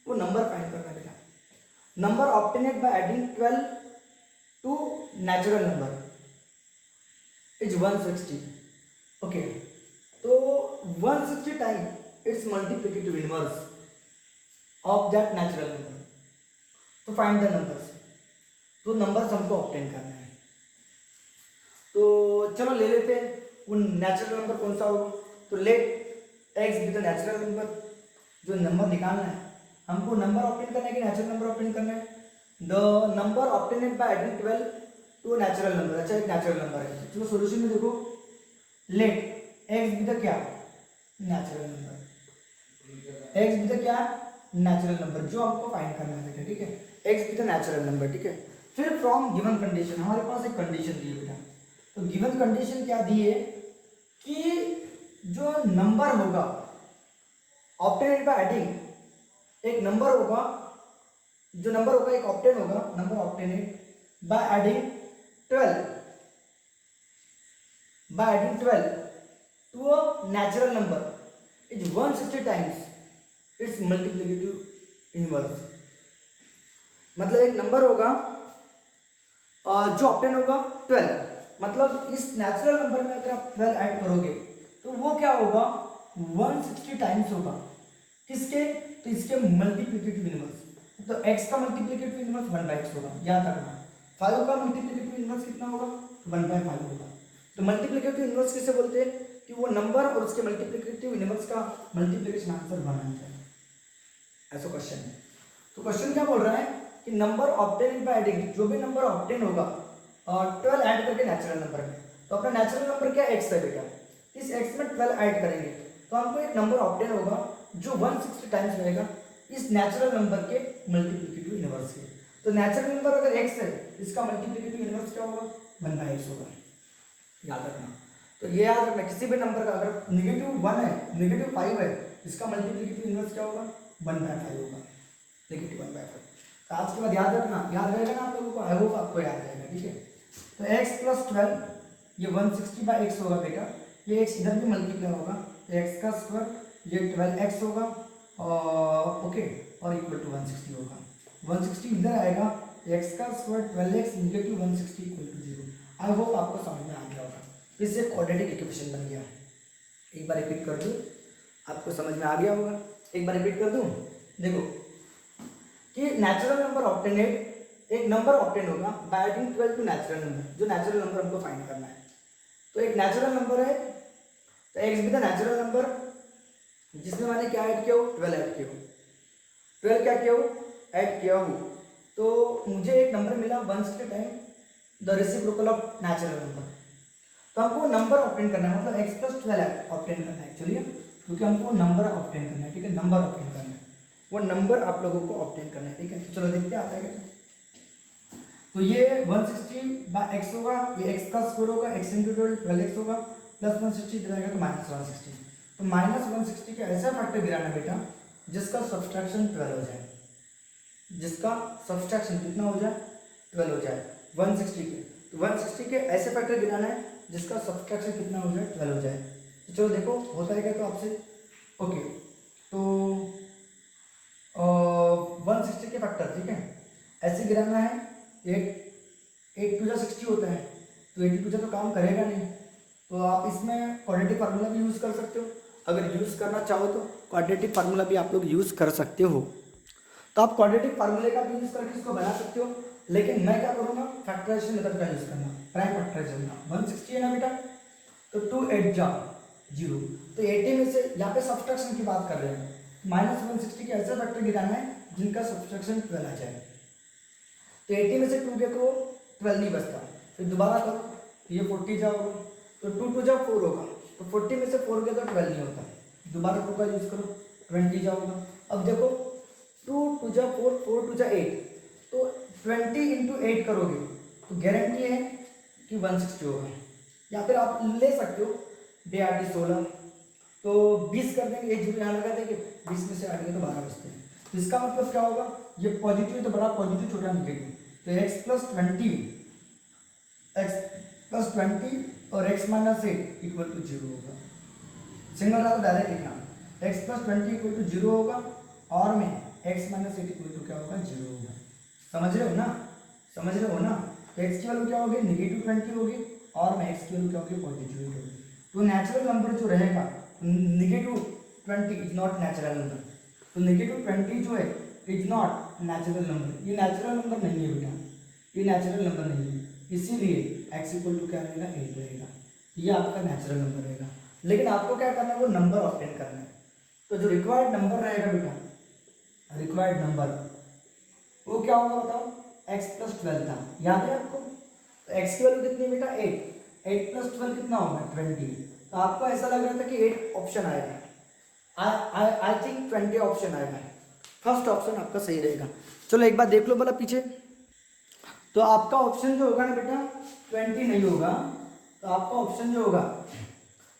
A: वो नंबर फाइंड करना है बेटा। Number obtained by adding 12 to natural number is 160, okay. तो 160 time it's multiplicative inverse of that natural number. तो फाइंड द नंबर्स, तो नंबर्स हमको ऑब्टेन करना है। तो चलो ले लेते हैं वो नेचुरल नंबर कौन सा होगा। तो let x be the natural number, जो नंबर निकालना है हमको, नंबर ऑब्टेन करना है कि नेचुरल नंबर ऑब्टेन करना है। The number obtained by adding 12 to natural number, अच्छा एक नेचुरल नंबर है। चलो सॉल्यूशन में देखो, लेट एक्स बी द क्या natural number, X be the क्या नेचुरल नंबर, जो हमको फाइंड करना है बेटा, ठीक है। X be the natural number, ठीक है। फिर फ्रॉम गिवन कंडीशन, हमारे पास एक कंडीशन दी है बेटा। तो गिवन कंडीशन क्या दी है कि जो नंबर होगा ऑब्टेनेड बाय एडिंग, एक नंबर होगा, जो नंबर होगा एक ऑब्टेन होगा, number obtained by adding 12 to a natural number is 160 times it's multiplicative inverse. मतलब एक नंबर होगा जो ऑब्टेन होगा 12, मतलब इस नेचुरल नंबर में अगर आप 12 ऐड करोगे तो वो क्या होगा 160 टाइम्स होगा, किसके, तो इसके मल्टीप्लिकेटिव इनवर्स। तो x का मल्टीप्लिकेटिव इनवर्स 1/x होगा, याद रखना। 5 का मल्टीप्लिकेटिव इनवर्स कितना होगा 1/5 होगा। तो मल्टीप्लिकेटिव इनवर्स किसे बोलते हैं कि वो नंबर और उसके मल्टीप्लिकेटिव इनवर्स का मल्टीप्लिकेशन आंसर बनाना चाहिए, ऐसा क्वेश्चन है। तो क्वेश्चन क्या बोल रहा है कि नंबर ऑब्टेन बाय एडिंग, जो भी नंबर ऑब्टेन होगा और 12 ऐड करके नेचुरल नंबर में, तो अपना नेचुरल नंबर क्या x है बेटा, इस x में 12 ऐड करेंगे तो हमको एक नंबर ऑब्टेन होगा जो 160 टाइम्स रहेगा इस नेचुरल नंबर के मल्टीप्लिकेटिव इनवर्स के। तो नेचुरल नंबर अगर x है, इसका मल्टीप्लिकेटिव इनवर्स क्या होगा 1/x होगा, याद रखना। तो ये याद रखना, किसी भी नंबर का अगर -1 है, -5 है, इसका मल्टीप्लिकेटिव इनवर्स क्या होगा 1/5 होगा, -1/5। तो आज के बाद याद रखना, याद रहेगा ना आप लोगों को, आई होप आपको याद रहेगा, ठीक है। तो x + 12 ये 160/x होगा बेटा, ये x इधर भी मल्टीप्लाई होगा, x का स्क्वायर ये 12x होगा, और ओके, और इक्वल टू 160 होगा। 160 इधर आएगा, x का स्क्वायर 12x - 160 = 0। आई होप आपको समझ में आ गया होगा, इससे क्वाड्रेटिक इक्वेशन बन गया। एक बार रिपीट कर दूँ, आपको समझ में आ गया होगा, एक बार रिपीट कर दूँ। देखो कि नेचुरल नंबर ऑब्टेनेड, एक नंबर ऑब्टेन होगा by adding 12 to natural number, जो नेचुरल नंबर हमको फाइंड करना है। तो एक नेचुरल नंबर है, तो x be the natural number, जिसमें मैंने क्या ऐड किया हो 12 ऐड किया हो, 12 क्या किया हो ऐड किया हो, तो मुझे एक नंबर मिला 160 time the reciprocal of natural number. तो हमको नंबर ऑब्टेन करना है, मतलब x + 12 ऑब्टेन करना है एक्चुअली, क्योंकि हमको नंबर ऑब्टेन करना है, ठीक है, नंबर ऑब्टेन करना है, वो नंबर आप लोगों को ऑब्टेन करना है, ठीक है। तो चलो देखते हैं आता है क्या। तो ये 160/x होगा, ये x का स्क्वायर होगा, x × 12x होगा, प्लस 160 इधर आएगा तो -160। तो -160 के ऐसा फैक्टर गिराना बेटा जिसका सब्सट्रैक्शन 12 हो जाए, जिसका सब्सट्रैक्शन कितना हो जाए 12 हो जाए 160 के। तो 160 के ऐसे फैक्टर गिराना है जिसका सब्सट्रैक्शन कितना हो जाए 12 हो जाए। तो चलो देखो होता है क्या, तो आपसे ओके, तो 160 के फैक्टर, ठीक है, ऐसे गिराना है। 8 2 60 होता है, तो 82 तो काम करेगा नहीं, तो आप इसमें क्वाड्रेटिक फार्मूला भी यूज़ कर सकते हो। अगर यूज़ करना चाहो तो क्वाड्रेटिक फार्मूला भी आप लोग यूज़ कर सकते हो। तो आप क्वाड्रेटिक फार्मूले का भी यूज़ करके इसको बना सकते हो, लेकिन मैं क्या करूँगा, फैक्टराइजेशन मेथड का यूज़ करना, प्राइम फैक्टराइजेशन का। 160 है ना बेटा, तो 2 8 जा 0, तो 80 में से यहाँ पे सब्सट्रैक्शन की बात कर रहे हैं, -160 के ऐसे फैक्टर गिराना है जिनका सब्सट्रैक्शन 12 आ जाए। तो 80 में से 2 के को 12 नहीं बचता, फिर दोबारा करो तो ये 40 जाओगा, तो 2 2 जा 4 होगा, तो 40 में से 4 के तो 12 नहीं होता, दोबारा 2 का यूज़ करो 20 जाओगा। अब देखो 2 2 जा 4, 4 2 जा 8, तो 20 इंटू 8 करोगे तो गारंटी है कि 160 होगा। या फिर आप ले सकते हो 2 16, तो 20 कर देंगे, एक जीरो यहाँ लगा देंगे, 20 में से 8 के तो 12 बचते हैं। तो इसका मतलब क्या होगा, ये पॉजिटिव है तो बड़ा पॉजिटिव, छोटा निगेटिव, तो x प्लस 20 और x माइनस 8 इक्वल टू 0 होगा। सिंगल रहा तो डायरेक्ट लिखना, x प्लस 20 इक्वल टू 0 होगा, और में x माइनस 8 इक्वल टू क्या होगा, 0 होगा। समझ रहे हो ना, समझ रहे हो ना। तो x की वैल्यू क्या होगी, -20 होगी, और में x की वैल्यू क्या होगी, पॉजिटिव होगी। तो नेचुरल नंबर जो रहेगा, -20 इज नॉट नेचुरल नंबर, तो -20 जो है इज नॉट नेचुरल नंबर, ये नेचुरल नंबर नहीं है बेटा, ये नेचुरल नंबर नहीं है, इसीलिए x इक्वल टू क्या रहेगा, 8 रहेगा, ये आपका नेचुरल नंबर रहेगा। लेकिन आपको क्या करना है, वो नंबर ऑब्टेन करना है। तो जो रिक्वायर्ड नंबर रहेगा बेटा, रिक्वायर्ड नंबर वो क्या होगा बताओ, x प्लस 12 था, याद है आपको। तो x की वैल्यू कितनी है बेटा, 8 प्लस 12 कितना होगा, 20। तो आपको ऐसा लग रहा था कि 8 ऑप्शन आएगा, आई थिंक 20 ऑप्शन आएगा, फर्स्ट ऑप्शन आपका सही रहेगा। चलो एक बार देख लो बोला पीछे, तो आपका ऑप्शन जो होगा ना बेटा 20 नहीं होगा, तो आपका ऑप्शन जो होगा,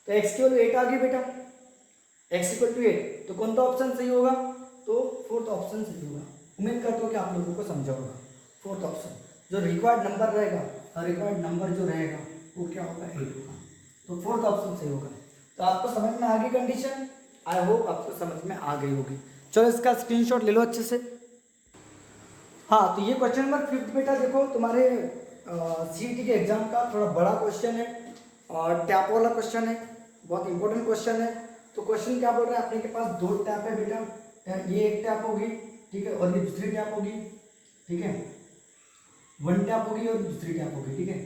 A: तो x की वैल्यू 8 आ गई बेटा, x इक्वल टू 8, तो कौन सा ऑप्शन सही होगा, तो फोर्थ ऑप्शन सही होगा। उम्मीद करता हूँ कि आप लोगों को समझा होगा। फोर्थ ऑप्शन जो रिक्वायर्ड नंबर रहेगा, और रिक्वायर्ड नंबर जो रहेगा वो क्या होगा, 8 होगा, तो फोर्थ ऑप्शन सही होगा। तो आपको समझ में आ गई कंडीशन, आई होप आपको समझ में आ गई होगी। चलो इसका स्क्रीनशॉट ले लो अच्छे से। हाँ, तो ये क्वेश्चन नंबर 5 बेटा देखो तुम्हारे सीईटी के एग्जाम का थोड़ा बड़ा क्वेश्चन है, और टैप वाला क्वेश्चन है, बहुत इंपॉर्टेंट क्वेश्चन है। तो क्वेश्चन क्या बोल रहा है, अपने के पास 2 टैप है बेटा, ये एक टैप होगी, ठीक है, और ये दूसरी टैप होगी, ठीक है, 1 टैप होगी और दूसरी टैप होगी, ठीक है।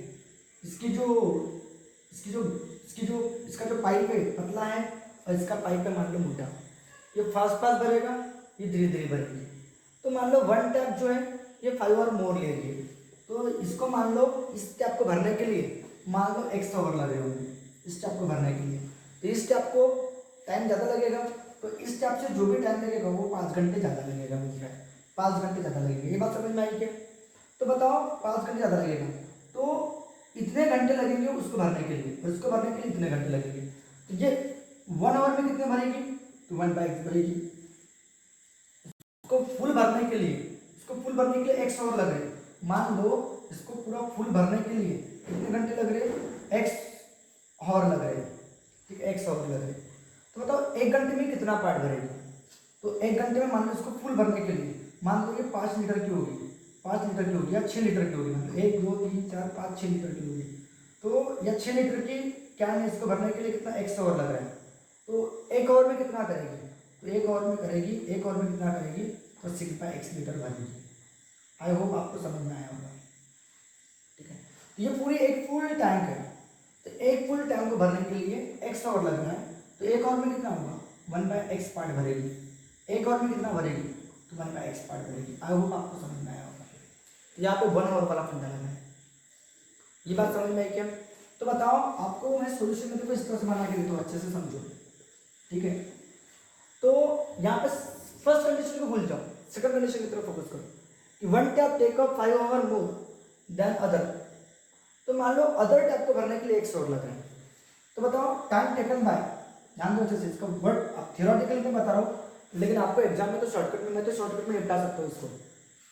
A: इसका जो पाइप है पतला है, और इसका पाइप है मान लो मोटा, ये फास्ट फास्ट भरेगा, ये धीरे धीरे भरेगी। तो मान लो 1 टैप जो है ये 5 और मोर ले रही है, तो इसको मान लो इस टैप को भरने के लिए मान लो x आवर लगे होंगे इस टैप को भरने के लिए, तो इस टैप को टाइम ज़्यादा लगेगा, तो इस टैप से जो भी टाइम लगेगा वो 5 घंटे ज़्यादा लगेगा, मुझे 5 घंटे ज़्यादा लगेगा, ये बात समझ में आई क्या। तो बताओ 5 घंटे ज़्यादा लगेगा, तो इतने घंटे लगेंगे उसको भरने के लिए, और उसको भरने के लिए इतने घंटे लगेंगे, तो ये 1 आवर में कितने भरेगी, तो 1/x भरेगी। इसको फुल भरने के लिए x आवर लग रहे, मान लो इसको पूरा फुल भरने के लिए कितने घंटे लग रहे, x आवर लग रहे, ठीक है, x आवर लग रहे। तो बताओ 1 घंटे में कितना पार्ट भरेगी, तो 1 घंटे में मान लो इसको फुल भरने के लिए मान लो ये 5 लीटर की होगी, 5 लीटर की होगी या 6 लीटर की होगी, मतलब 1 2 3 4 5 6 लीटर की होगी, तो या 6 लीटर की कैन है, इसको भरने के लिए कितना x आवर लग रहा है, तो 1 आवर में कितना करेगी, तो 1 आवर में करेगी, 1 आवर में कितना करेगी, तो 6/x लीटर भरेगी। आई होप आपको समझ में आया होगा, ठीक है। तो ये पूरी एक फुल टैंक है, तो एक फुल टैंक को भरने के लिए x आवर लग रहा है, तो 1 आवर में कितना होगा, 1/x पार्ट भरेगी, 1 आवर में कितना भरेगी, तो 1/x पार्ट भरेगी। आई होप आपको समझ में आया होगा। तो यहाँ पे 1 आवर वाला फंडा लगा है, ये बात समझ में आई क्या। तो बताओ आपको मैं सोल्यूशन में देखो इस तरह से बना के देता हूँ, अच्छे से समझो, ठीक है। तो यहाँ पे फर्स्ट कंडीशन को भूल जाओ, सेकंड कंडीशन की तरफ फोकस करो कि 1 tap take up 5 hour more than other. तो मान लो अदर टैप को भरने के लिए x आवर लग रहा है, तो बताओ टाइम टेकन बाय, ध्यान दो अच्छे से, इसका वर्ड थियोरेटिकल में बता रहा हूँ, लेकिन आपको एग्जाम में तो शॉर्टकट में, मैं तो शॉर्टकट में निपटा सकता हूँ इसको।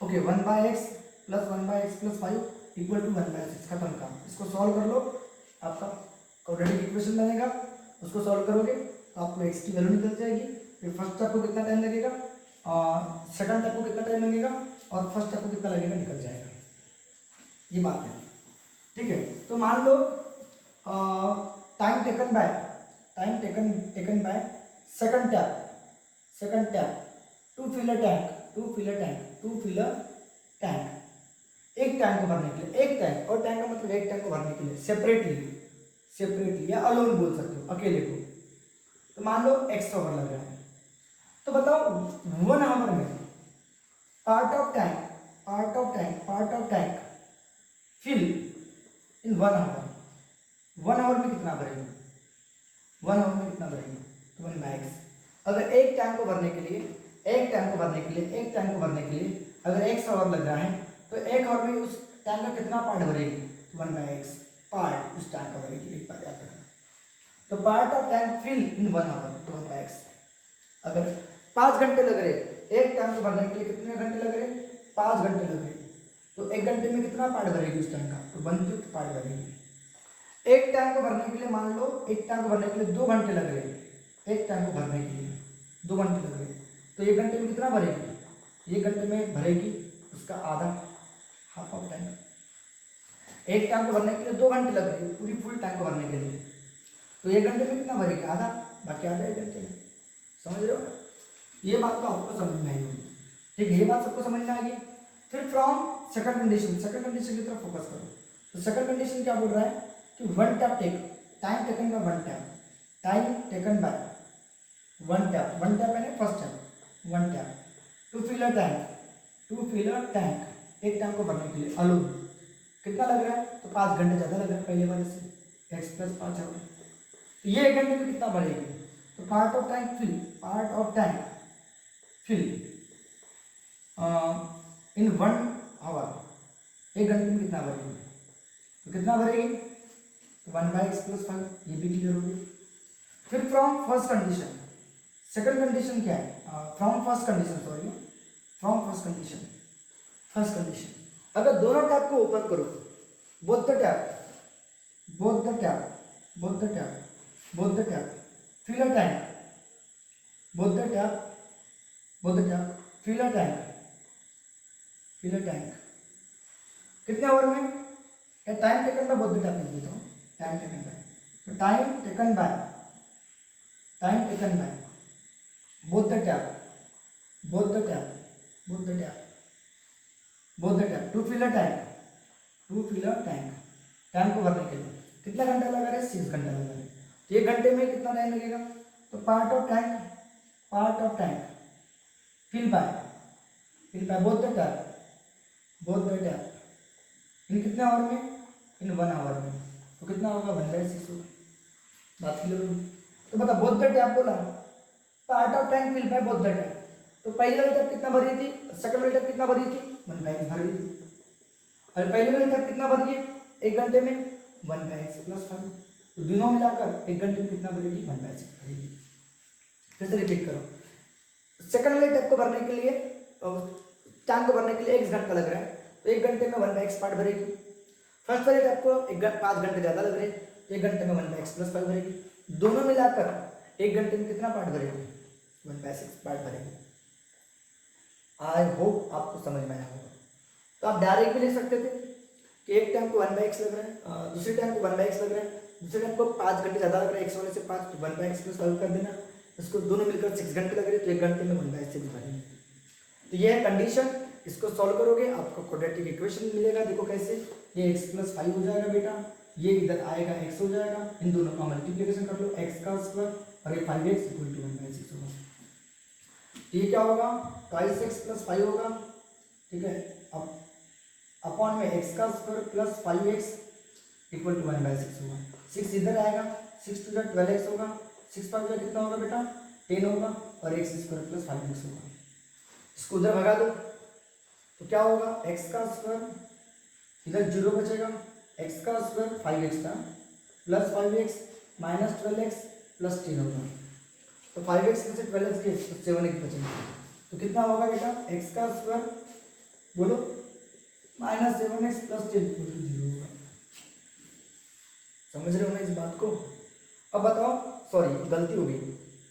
A: Okay, 1/x plus 1/x plus 5 equal to 1/6, खत्म काम। इसको सॉल्व कर लो, आपका क्वाड्रेटिक इक्वेशन बनेगा, उसको सॉल्व करोगे तो आपको x की वैल्यू निकल जाएगी। फिर फर्स्ट स्टेप को कितना टाइम लगेगा, सेकंड स्टेप को कितना टाइम लगेगा, और फर्स्ट स्टेप को कितना लगेगा, निकल जाएगा, ये बात है, ठीक है। तो मान लो time taken by time taken by second tap to fill a tank, एक टैंक को भरने के लिए, एक टैंक, और टैंक का मतलब एक टैंक को भरने के लिए सेपरेटली या अलोन बोल सकते हो, अकेले को। तो मान लो x आवर लग रहा है, तो बताओ 1 आवर में part of tank fill in 1 hour, 1 hour में कितना भरेगी, 1 आवर में कितना भरेगी, तो 1/x। अगर एक टैंक को भरने के लिए अगर x आवर लग रहा है, तो 1 आवर में उस टैंक का कितना पार्ट भरेगी, तो 1/x पार्ट उस टैंक का भरेगी, एक बार याद रखना। तो part of tank fill in 1 hour, तो 1/x। अगर 5 घंटे लग रहे एक टैंक को भरने के लिए, कितने घंटे लग रहे, 5 घंटे लग रहे, तो 1 घंटे में कितना पार्ट भरेगी उस टैंक का, तो 1/5 पार्ट भरेगी। एक टैंक को भरने के लिए मान लो 2 घंटे लग रहे, एक टैंक को भरने के लिए 2 घंटे लग रहे, तो 1 घंटे में कितना भरेगी, 1 घंटे में भरेगी उसका आधा, हाफ ऑफ टैंक। एक टैंक को भरने के लिए 2 घंटे लग रहे हैं पूरी फुल टैंक को भरने के लिए, तो 1 घंटे में कितना भरेगी, आधा, बाकी आधा 1 घंटे में। समझ रहे हो, ये बात तो आपको समझ में आई होगी। ठीक है, ये बात सबको समझ में आ गई। फिर फ्रॉम सेकंड कंडीशन की तरफ फोकस करो। तो सेकंड कंडीशन क्या बोल रहा है कि one tap time taken by one tap यानी first tap, 1 tap to fill a tank, एक टैंक को भरने के लिए अलोन कितना लग रहा है, तो 5 घंटे ज़्यादा लग रहा है पहले वाले से, x + 5 आवर। तो ये 1 घंटे में कितना भरेगी, तो part of tank fill in 1 hour, 1 घंटे में कितना भरेगी, तो कितना भरेगी, 1/x + 5, ये भी क्लियर हो गई। फिर from first condition, second condition क्या है, फ्रॉम फर्स्ट कंडीशन, अगर दोनों टैप को ओपन करो, both the tap fill a tank, fill a tank कितने आवर में, क्या time taken by both the tap लिख देता हूँ, time taken by both the tap to fill a tank, tank को भरने के लिए कितना घंटा लगा रहा है, 6 घंटा लगा रहा है। तो 1 घंटे में कितना टाइम लगेगा, तो part of tank fill by both the tap in कितने आवर में, इन 1 आवर में, तो कितना होगा, 1/6 होगा। बात क्लियर होगी। तो बता बोथ द टैप बोला, part of tank fill by both the tap, तो पहली वाली टैप कितना भरी थी, सेकंड वाली टैप कितना भरी थी, 1/x भरी थी, और पहली वाली टैप कितना भर रही है 1 घंटे में, 1/x + 5, तो दोनों मिलाकर 1 घंटे में कितना भरेगी, 1/6 भरेगी। फिर से रिपीट करो, सेकंड वाले टैप को भरने के लिए, टैंक को भरने के लिए 1 घंटा लग रहा है, तो 1 घंटे में 1/x पार्ट भरेगी। फर्स्ट वाले टैप को 5 घंटे ज़्यादा लग रहे हैं, तो 1 घंटे में 1/x + 5 भरेगी। दोनों मिलाकर 1 घंटे में कितना पार्ट भरेगी, 1/6 पार्ट भरेगी। आई होप आपको समझ में आया होगा। तो आप डायरेक्ट भी लिख सकते थे कि एक टैंक को 1/x लग रहा है, दूसरे टैंक को 1/x लग रहा है, दूसरे टैंक को 5 घंटे ज़्यादा लग रहा है, x वाले से 5, तो 1/x + 5 कर देना। इसको दोनों मिलकर 6 घंटे लग रहे हैं, तो 1 घंटे में 1/6 भरेंगे। तो ये है कंडीशन, इसको सॉल्व करोगे आपको क्वाड्रेटिक इक्वेशन मिलेगा। देखो कैसे, ये x + 5 हो जाएगा बेटा, ये इधर आएगा x हो जाएगा, इन दोनों का मल्टीप्लिकेशन कर लो, x² और ये 5x = 1/6 होगा। तो ये क्या होगा, 2x + 5 होगा, ठीक है, अब अपॉन में x² + 5x = 1/6 होगा। 6 इधर आएगा, 6 × 2 = 12x होगा, 6 × 5 कितना होगा बेटा, 10 होगा, और x² + 5x होगा। इसको उधर भगा दो तो क्या होगा, x² इधर 0 बचेगा, x² 5x था + 5x - 12x + 10 होगा, तो 5x में से 12x के 7x बचेंगे, तो कितना होगा बेटा, x² बोलो -7x + 10 = 0 होगा। समझ रहे हो ना इस बात को। अब बताओ, सॉरी गलती हो गई,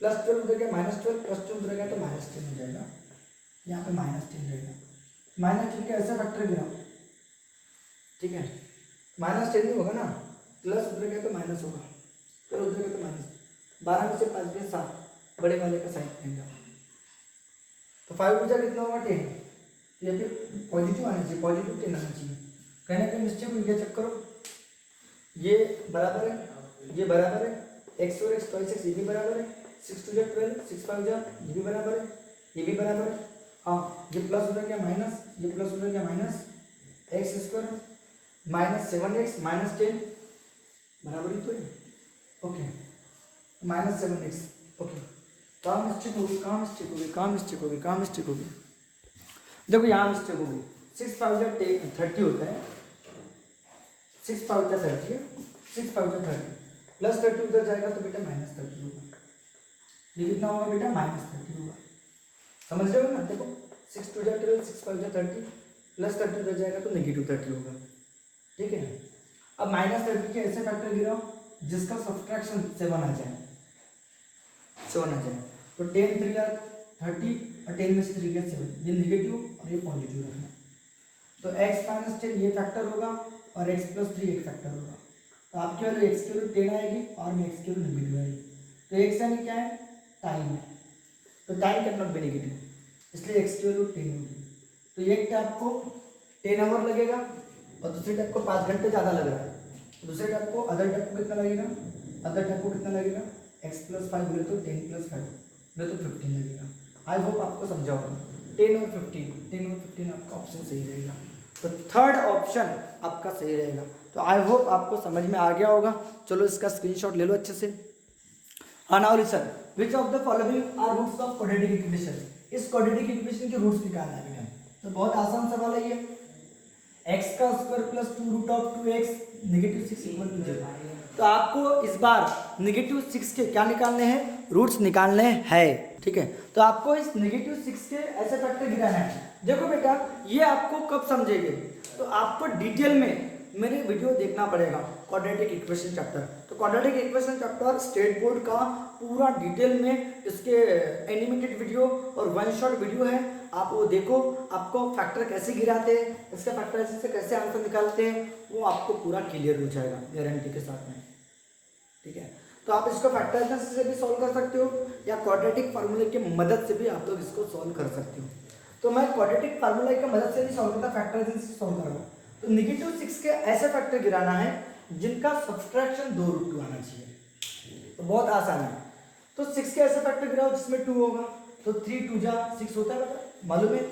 A: +12 उधर गया, -12 + 2 उधर गया, तो -10 हो जाएगा, यहाँ पे -10 रहेगा। -10 के ऐसा फैक्टर गिराओ, ठीक है, -10 नहीं होगा ना, प्लस उधर गया तो माइनस होगा, फिर उधर गया तो 12 में से 5 गए 7, बड़े वाले का साइन रहेगा। तो 5 बचा कितना होगा 10, तो ये फिर पॉजिटिव आना चाहिए, पॉजिटिव 10 आना चाहिए। कहने का मिस्टेक हो गया, चेक करो, ये बराबर है, ये बराबर है, x और x ट्वाइस x, ये भी बराबर है, 6 2 12, 6 5 ये भी बराबर है, ये भी बराबर है। हाँ, ये प्लस हो गया माइनस, ये प्लस हो गया minus x square minus 7x minus 10 बराबर ही तो है। Okay, minus 7x। ओके, कहाँ मिस्टेक होगी, कहाँ मिस्टेक होगी, कहाँ मिस्टेक होगी, कहाँ मिस्टेक होगी? देखो यहाँ मिस्टेक होगी, 6 5 30 होता है, 6 5 30 है, 6 5 30 प्लस 30 उधर जाएगा तो बेटा माइनस 30 होगा। ये कितना होगा बेटा, माइनस 30 होगा। समझ रहे हो ना? देखो 6 2 12, 6 5 30 प्लस 30 उधर जाएगा तो नेगेटिव 30 होगा। ठीक है, अब माइनस 30 के ऐसे फैक्टर गिराओ जिसका सब्सट्रैक्शन 7 आ जाए, 7 आ जाए। तो 10 3 30 और 10 में से 3 गया 7, ये नेगेटिव और ये पॉजिटिव रखना। तो x माइनस 10 ये फैक्टर होगा और x प्लस 3 एक फैक्टर होगा। तो आपकी वैल्यू x की वैल्यू 10 आएगी और में x की वैल्यू नेगेटिव आएगी। तो x यानी क्या है, टाइम है, तो time can not be negative, इसलिए x की वैल्यू 10 होगी। तो एक टैप को 10 आवर लगेगा और दूसरे टैप को 5 घंटे ज़्यादा लग रहा है, तो दूसरे टैप को अदर टैप को कितना लगेगा, अदर टैप को कितना लगेगा, x प्लस 5 बोले तो 10 प्लस 5 बोले तो 15 लगेगा। आई होप आपको समझा होगा, 10 और 15 आपका ऑप्शन सही रहेगा। तो थर्ड ऑप्शन आपका सही रहेगा। तो आई होप आपको समझ में आ गया होगा। चलो इसका स्क्रीनशॉट ले लो अच्छे से। हाँ, now listen, which of the following are roots of quadratic equation? इस क्वाड्रेटिक इक्वेशन के रूट्स निकालना है बेटा। तो बहुत आसान सवाल है ये, x का square plus 2 root of 2x negative 6 equal to 0। तो आपको इस बार नेगेटिव 6 के क्या निकालने हैं, रूट्स निकालने हैं। ठीक है, तो आपको इस नेगेटिव 6 के ऐसे फैक्टर गिराना है। देखो बेटा, ये आपको कब समझेंगे, तो आपको डिटेल में मेरे वीडियो देखना पड़ेगा, क्वाड्रेटिक इक्वेशन चैप्टर। तो quadratic equation chapter state board का पूरा डिटेल में इसके एनिमेटेड वीडियो और वन शॉट वीडियो है, आप वो देखो। आपको फैक्टर कैसे गिराते हैं, इसके फैक्टर से कैसे आंसर निकालते हैं, वो आपको पूरा क्लियर हो जाएगा गारंटी के साथ में। ठीक है, तो आप इसको फैक्टराइजेशन से भी सॉल्व कर सकते हो या क्वाड्रेटिक फार्मूले की मदद से भी आप लोग इसको सॉल्व कर सकते हो। तो मैं क्वाड्रेटिक फार्मूला की मदद से नहीं सॉल्व करता, फैक्टराइजेशन से सॉल्व कर रहा हूँ। तो नेगेटिव 6 के ऐसे फैक्टर गिराना है जिनका सब्सट्रैक्शन 2 रूट 2 आना चाहिए। तो बहुत आसान है। तो 6 के ऐसे फैक्टर गिराओ जिसमें 2 होगा। तो 3 2 जा 6 होता है, मालूम है,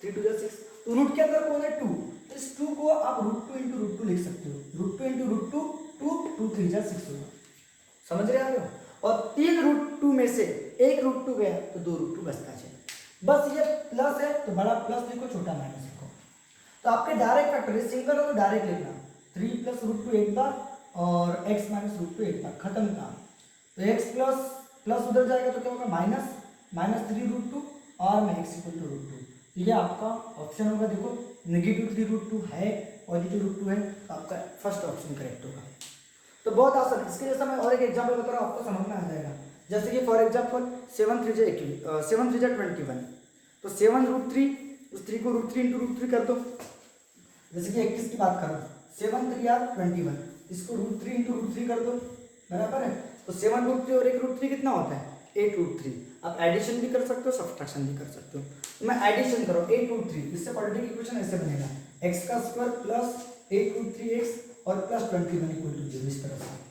A: 3 2 जा 6। तो रूट के अंदर कौन है, 2। तो इस 2 को आप रूट 2 इंटू रूट 2 लिख सकते हो। रूट 2 इंटू रूट 2, 2 2 3 जा 6 होगा। समझ रहे हैं आप? और 3 रूट 2 में से 1 रूट 2 गया तो 2 रूट 2 बचता है। बस ये प्लस है तो बड़ा प्लस लिखो, छोटा माइनस लिखो। तो आपके डायरेक्ट फैक्टर है, सिंगल हो तो डायरेक्ट लिखना, 3 प्लस रूट 2 एक बार और x माइनस रूट 2 एक बार, खत्म काम। तो x प्लस प्लस उधर जाएगा तो क्या होगा, माइनस माइनस 3 रूट 2 और में x इक्वल टू रूट 2। ये आपका ऑप्शन होगा। देखो नेगेटिव 3 रूट 2 है, पॉजिटिव रूट 2 है, तो आपका फर्स्ट ऑप्शन करेक्ट होगा। तो बहुत आसान। इसके जैसा मैं और एक एग्जाम्पल बता रहा हूँ, आपको समझ में आ जाएगा। जैसे कि फॉर एग्जाम्पल 7 3 जा 21, तो 7 रूट 3, उस 3 को रूट 3 इंटू रूट 3 कर दो। जैसे कि 21 की बात करो, 7 3 या 21, इसको रूट 3 इंटू रूट 3 कर दो, बराबर है। तो 7 रूट 3 और 1 रूट 3 कितना होता है, 8 रूट 3। आप एडिशन भी कर सकते हो, सब्ट्रैक्शन भी कर सकते हो। तो मैं एडिशन करो 8 रूट 3, इससे क्वाड्रेटिक इक्वेशन ऐसे बनेगा, x का स्क्वायर प्लस 8 रूट 3x और प्लस 21 इक्वल टू 0, इस तरह से।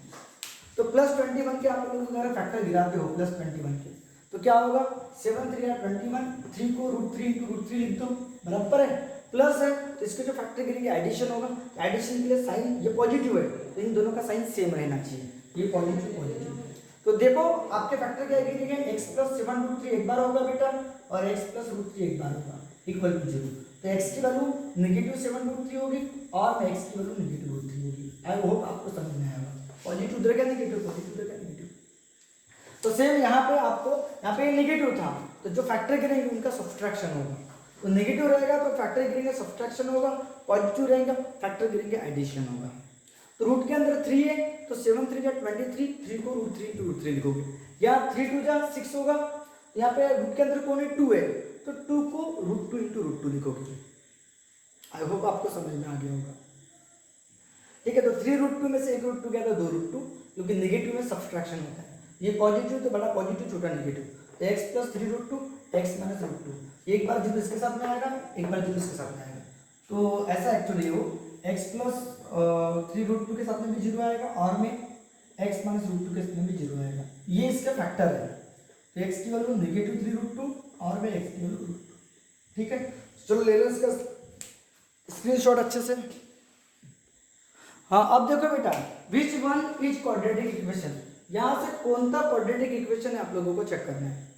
A: तो प्लस 21 के आप लोग अगर फैक्टर गिराते हो प्लस 21 के, तो क्या होगा, 7 3 या 21, 3 को रूट 3 इंटू रूट 3 लिख दो, बराबर है। प्लस है तो इसके जो फैक्टर गिरेंगे एडिशन होगा। एडिशन के लिए साइन ये पॉजिटिव है, तो इन दोनों का साइन सेम रहना चाहिए, ये पॉजिटिव पॉजिटिव। तो देखो आपके फैक्टर क्या गिरेंगे, x प्लस 7 रूट 3 एक बार होगा बेटा और x प्लस रूट 3 एक बार होगा, इक्वल टू 0। तो x की वैल्यू नेगेटिव 7 रूट 3 होगी और x की वैल्यू नेगेटिव रूट 3 होगी। आई होप आपको समझ में आएगा। पॉजिटिव उधर का नेगेटिव, पॉजिटिव उधर का नेगेटिव। तो सेम यहाँ पे आपको, यहाँ पे नेगेटिव था तो जो फैक्टर गिरेंगे उनका सब्सट्रैक्शन होगा। तो नेगेटिव रहेगा तो फैक्टर गिरेंगे सब्सट्रैक्शन होगा, पॉजिटिव रहेगा फैक्टर गिरेंगे एडिशन होगा। तो रूट के अंदर 3 है तो 7 3 जा 23, 3 को रूट 3 इंटू रूट 3 लिखोगे। यहाँ 3 2 जा 6 होगा, यहाँ पे रूट के अंदर कौन है, 2 है, तो 2 को रूट 2 इंटू रूट 2 लिखोगे। आई होप आपको समझ में आ गया होगा। ठीक है, तो 3 रूट 2 में से 1 रूट 2 गया तो 2 रूट 2, क्योंकि नेगेटिव में सब्सट्रैक्शन होता है। ये पॉजिटिव तो बड़ा पॉजिटिव छोटा नेगेटिव, तो एक्स प्लस 3√2 एक्स माइनस √2, एक बार जीरो इसके साथ में आएगा, एक बार जीरो इसके साथ में आएगा, तो ऐसा एक्चुअली वो एक्स प्लस 3√2 के साथ में भी जीरो आएगा और में एक्स माइनस √2 के साथ में भी जीरो आएगा, ये इसका फैक्टर है। तो एक्स की वैल्यू नेगेटिव 3√2 और में एक्स की वैल्यू √2, ठीक है। चलो ले लो इसका स्क्रीनशॉट अच्छे से। हाँ अब देखो बेटा, which one is quadratic equation, यहाँ से कौन सा क्वाड्रेटिक इक्वेशन है आप लोगों को चेक करना है,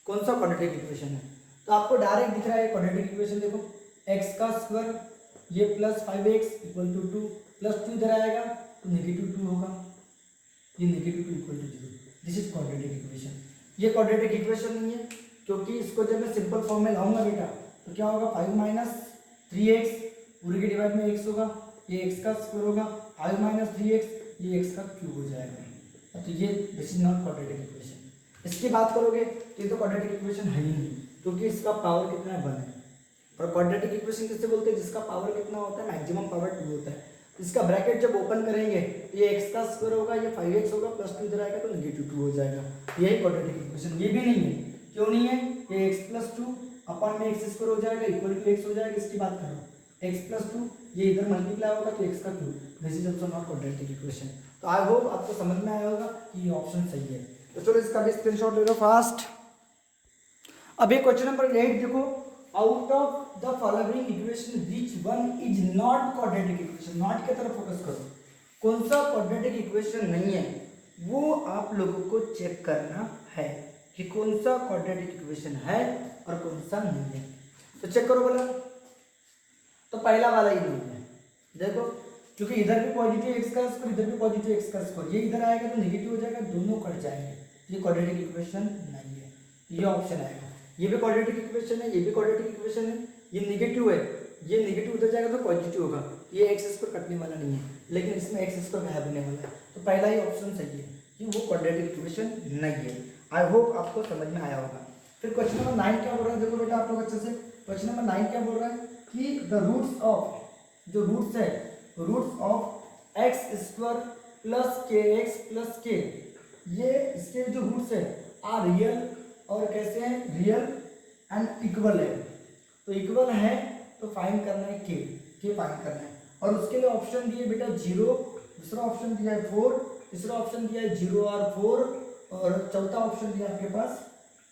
A: कौन सा क्वाड्रेटिक इक्वेशन है। तो आपको डायरेक्ट दिख रहा है क्वाड्रेटिक इक्वेशन, देखो एक्स का स्क्वायर ये plus 5x equal to 2 plus 2 इधर आएगा तो नेगेटिव 2 होगा, ये negative 2 equal to 0, this is quadratic equation. ये क्वाड्रेटिक इक्वेशन नहीं है, क्योंकि इसको जब मैं सिंपल फॉर्म में लाऊंगा बेटा तो क्या होगा, 5 माइनस 3x पूरे के डिवाइड में x होगा, ये x का स्क्वायर होगा, 5 माइनस 3x ये x का क्यूब हो जाएगा। तो ये this is not quadratic equation. इसकी बात करोगे तो ये तो क्वाड्रेटिक इक्वेशन है ही नहीं, क्योंकि इसका पावर कितना है 1 है। और क्वाड्रेटिक इक्वेशन किससे बोलते हैं, जिसका पावर कितना होता है, मैक्सिमम पावर 2 होता है। इसका ब्रैकेट जब ओपन करेंगे तो ये x का स्क्वायर होगा, ये 5x होगा, प्लस 2 इधर आएगा तो नेगेटिव 2 हो जाएगा, यही क्वाड्रेटिक इक्वेशन। ये भी नहीं है, क्यों नहीं है, ये x प्लस 2 अपन में x स्क्वायर हो जाएगा इक्वल टू x हो जाएगा, इसकी बात करो x प्लस 2 ये इधर मल्टीप्लाई होगा तो x का cube, this is also not quadratic equation. तो आई होप आपको समझ में आया होगा कि ये ऑप्शन सही है। तो चलो इसका भी स्क्रीनशॉट ले लो फास्ट। अब ये क्वेश्चन नंबर 8 देखो, out of the following equation which one is not quadratic equation, not की तरफ फोकस करो, कौन सा क्वाड्रेटिक इक्वेशन नहीं है वो आप लोगों को चेक करना है कि कौन सा क्वाड्रेटिक इक्वेशन है और कौन सा नहीं है। तो चेक करो बोला, तो पहला वाला ही नहीं है, देखो क्योंकि इधर भी पॉजिटिव एक्स का स्क्वायर, इधर भी पॉजिटिव एक्स का स्क्वायर, ये इधर आएगा तो नेगेटिव हो जाएगा, दोनों कट जाएंगे, ये क्वाड्रेटिक इक्वेशन नहीं है, ये ऑप्शन आएगा। ये भी क्वाड्रेटिक इक्वेशन है, ये भी क्वाड्रेटिक इक्वेशन है, ये नेगेटिव है, ये नेगेटिव उधर जाएगा तो पॉजिटिव होगा, ये एक्स स्क्वायर कटने वाला नहीं है, लेकिन इसमें एक्स स्क्वायर गायब होने वाला है, तो पहला ही ऑप्शन सही है कि वो क्वाड्रेटिक इक्वेशन नहीं है। आई होप आपको समझ में आया होगा। फिर क्वेश्चन नंबर 9 क्या बोल रहा है, देखो बेटा आप लोग अच्छे से, क्वेश्चन नंबर 9 क्या बोल रहा है कि द रूट्स ऑफ, जो रूट्स है, roots of x square plus k x plus k, ये इसके जो रूट्स है आर रियल और कैसे हैं, रियल एंड इक्वल है, तो इक्वल है तो फाइंड करना है के फाइंड करना है, और उसके लिए ऑप्शन दिए बेटा 0, दूसरा ऑप्शन दिया है 4, तीसरा ऑप्शन दिया है 0 और 4, और चौथा ऑप्शन दिया आपके पास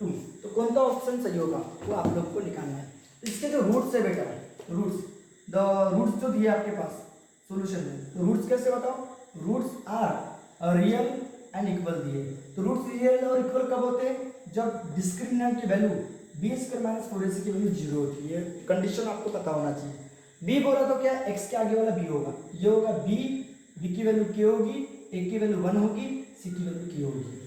A: 2। तो कौन सा ऑप्शन सही होगा वो आप लोग को निकालना है। इसके जो रूट्स है बेटा, रूट्स, द रूट्स जो दिए आपके पास सॉल्यूशन में, तो रूट्स कैसे बताओ, roots are real and equal दिए, तो रूट्स रियल और इक्वल कब होते हैं, जब डिस्क्रिमिनेंट की value B square minus 4ac की वैल्यू 0 होती है, कंडीशन आपको पता होना चाहिए। बी बोला तो क्या, x के आगे वाला b होगा, ये होगा b, b की वैल्यू k होगी, a की वैल्यू 1 होगी, c की वैल्यू k होगी,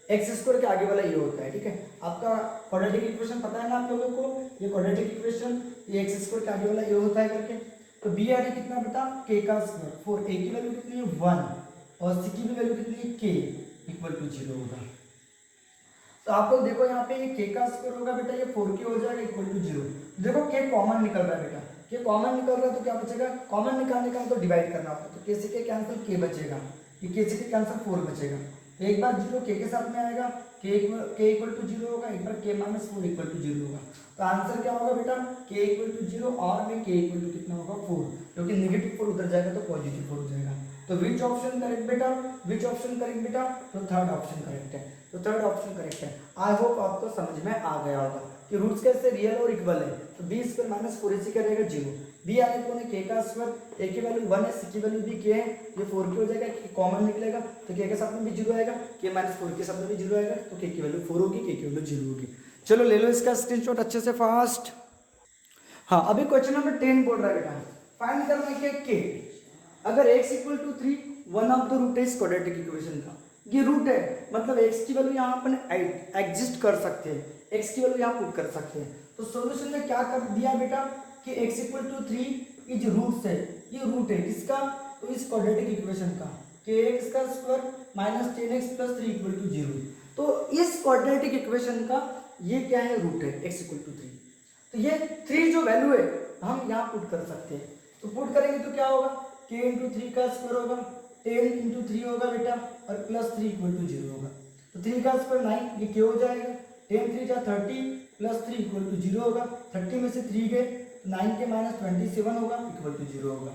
A: एक्स स्क्वायर के आगे वाला ये होता है, ठीक है। आपका क्वाड्रेटिक इक्वेशन पता है ना आप लोगों को, ये क्वाड्रेटिक इक्वेशन ये एक्स स्क्वायर के आगे वाला ये होता है करके, तो बी आ रही कितना बेटा, k का स्क्वायर 4, a की वैल्यू कितनी है 1 और c की भी वैल्यू कितनी है k इक्वल टू 0 होगा। तो आप लोग देखो यहाँ पे ये k का स्क्वायर होगा बेटा, ये 4k हो जाएगा इक्वल टू 0। देखो k कॉमन निकल रहा है बेटा, k कॉमन निकल रहा है तो क्या बचेगा, कॉमन निकालने का तो डिवाइड करना होता है, तो k से k कैंसिल k बचेगा, ये k से k कैंसिल 4 बचेगा, तो एक बार 0 k के साथ में आएगा, k इक्वल टू 0 होगा, एक बार k माइनस 4 इक्वल टू 0 होगा, तो आंसर क्या होगा बेटा, k इक्वल टू 0 और में k इक्वल टू कितना होगा 4, क्योंकि नेगेटिव 4 उधर जाएगा तो पॉजिटिव 4 हो जाएगा। तो विच ऑप्शन करेक्ट बेटा, विच ऑप्शन करेक्ट बेटा, तो थर्ड ऑप्शन करेक्ट है, तो थर्ड ऑप्शन करेक्ट है। आई होप आपको समझ में आ गया होगा कि रूट्स कैसे रियल और इक्वल है, तो b स्क्वायर माइनस 4ac क्या रहेगा 0, b आने को k का स्क्वायर, a की वैल्यू 1 है, c की वैल्यू भी k है, ये 4k हो जाएगा, कॉमन निकलेगा तो k के साथ में भी 0 आएगा, k माइनस 4 के साथ में भी 0 आएगा, तो k की वैल्यू 4 होगी, k की वैल्यू 0 होगी। चलो ले लो इसका स्क्रीनशॉट अच्छे से फास्ट। हाँ अभी क्वेश्चन नंबर 10 बोल रहा है बेटा, फाइंड करना है k, अगर x equal to 3 one of the root है इस क्वाड्रेटिक इक्वेशन का, ये रूट है मतलब x की वैल्यू यहाँ अपन एग्जिस्ट कर सकते हैं, x की वैल्यू यहाँ पुट कर सकते हैं। तो सॉल्यूशन में क्या कर दिया बेटा कि x equal to 3 is root है, ये रूट है किसका, तो इस क्वाड्रेटिक इक्वेशन का, kx का square minus 10x plus 3 equal to 0, तो इस क्वाड्रेटिक इक्वेशन का ये क्या है, रूट है x इक्वल टू 3, तो ये 3 जो वैल्यू है हम यहाँ पुट कर सकते हैं, तो पुट करेंगे तो क्या होगा, k इंटू 3 का स्क्वायर होगा, 10 इंटू 3 होगा बेटा और प्लस 3 इक्वल टू 0 होगा। तो 3 का स्क्वायर 9, ये क्या हो जाएगा 10 3 जा 30 प्लस 3 इक्वल टू 0 होगा। 30 में से 3 गए तो 9 के माइनस 27 होगा इक्वल टू 0 होगा।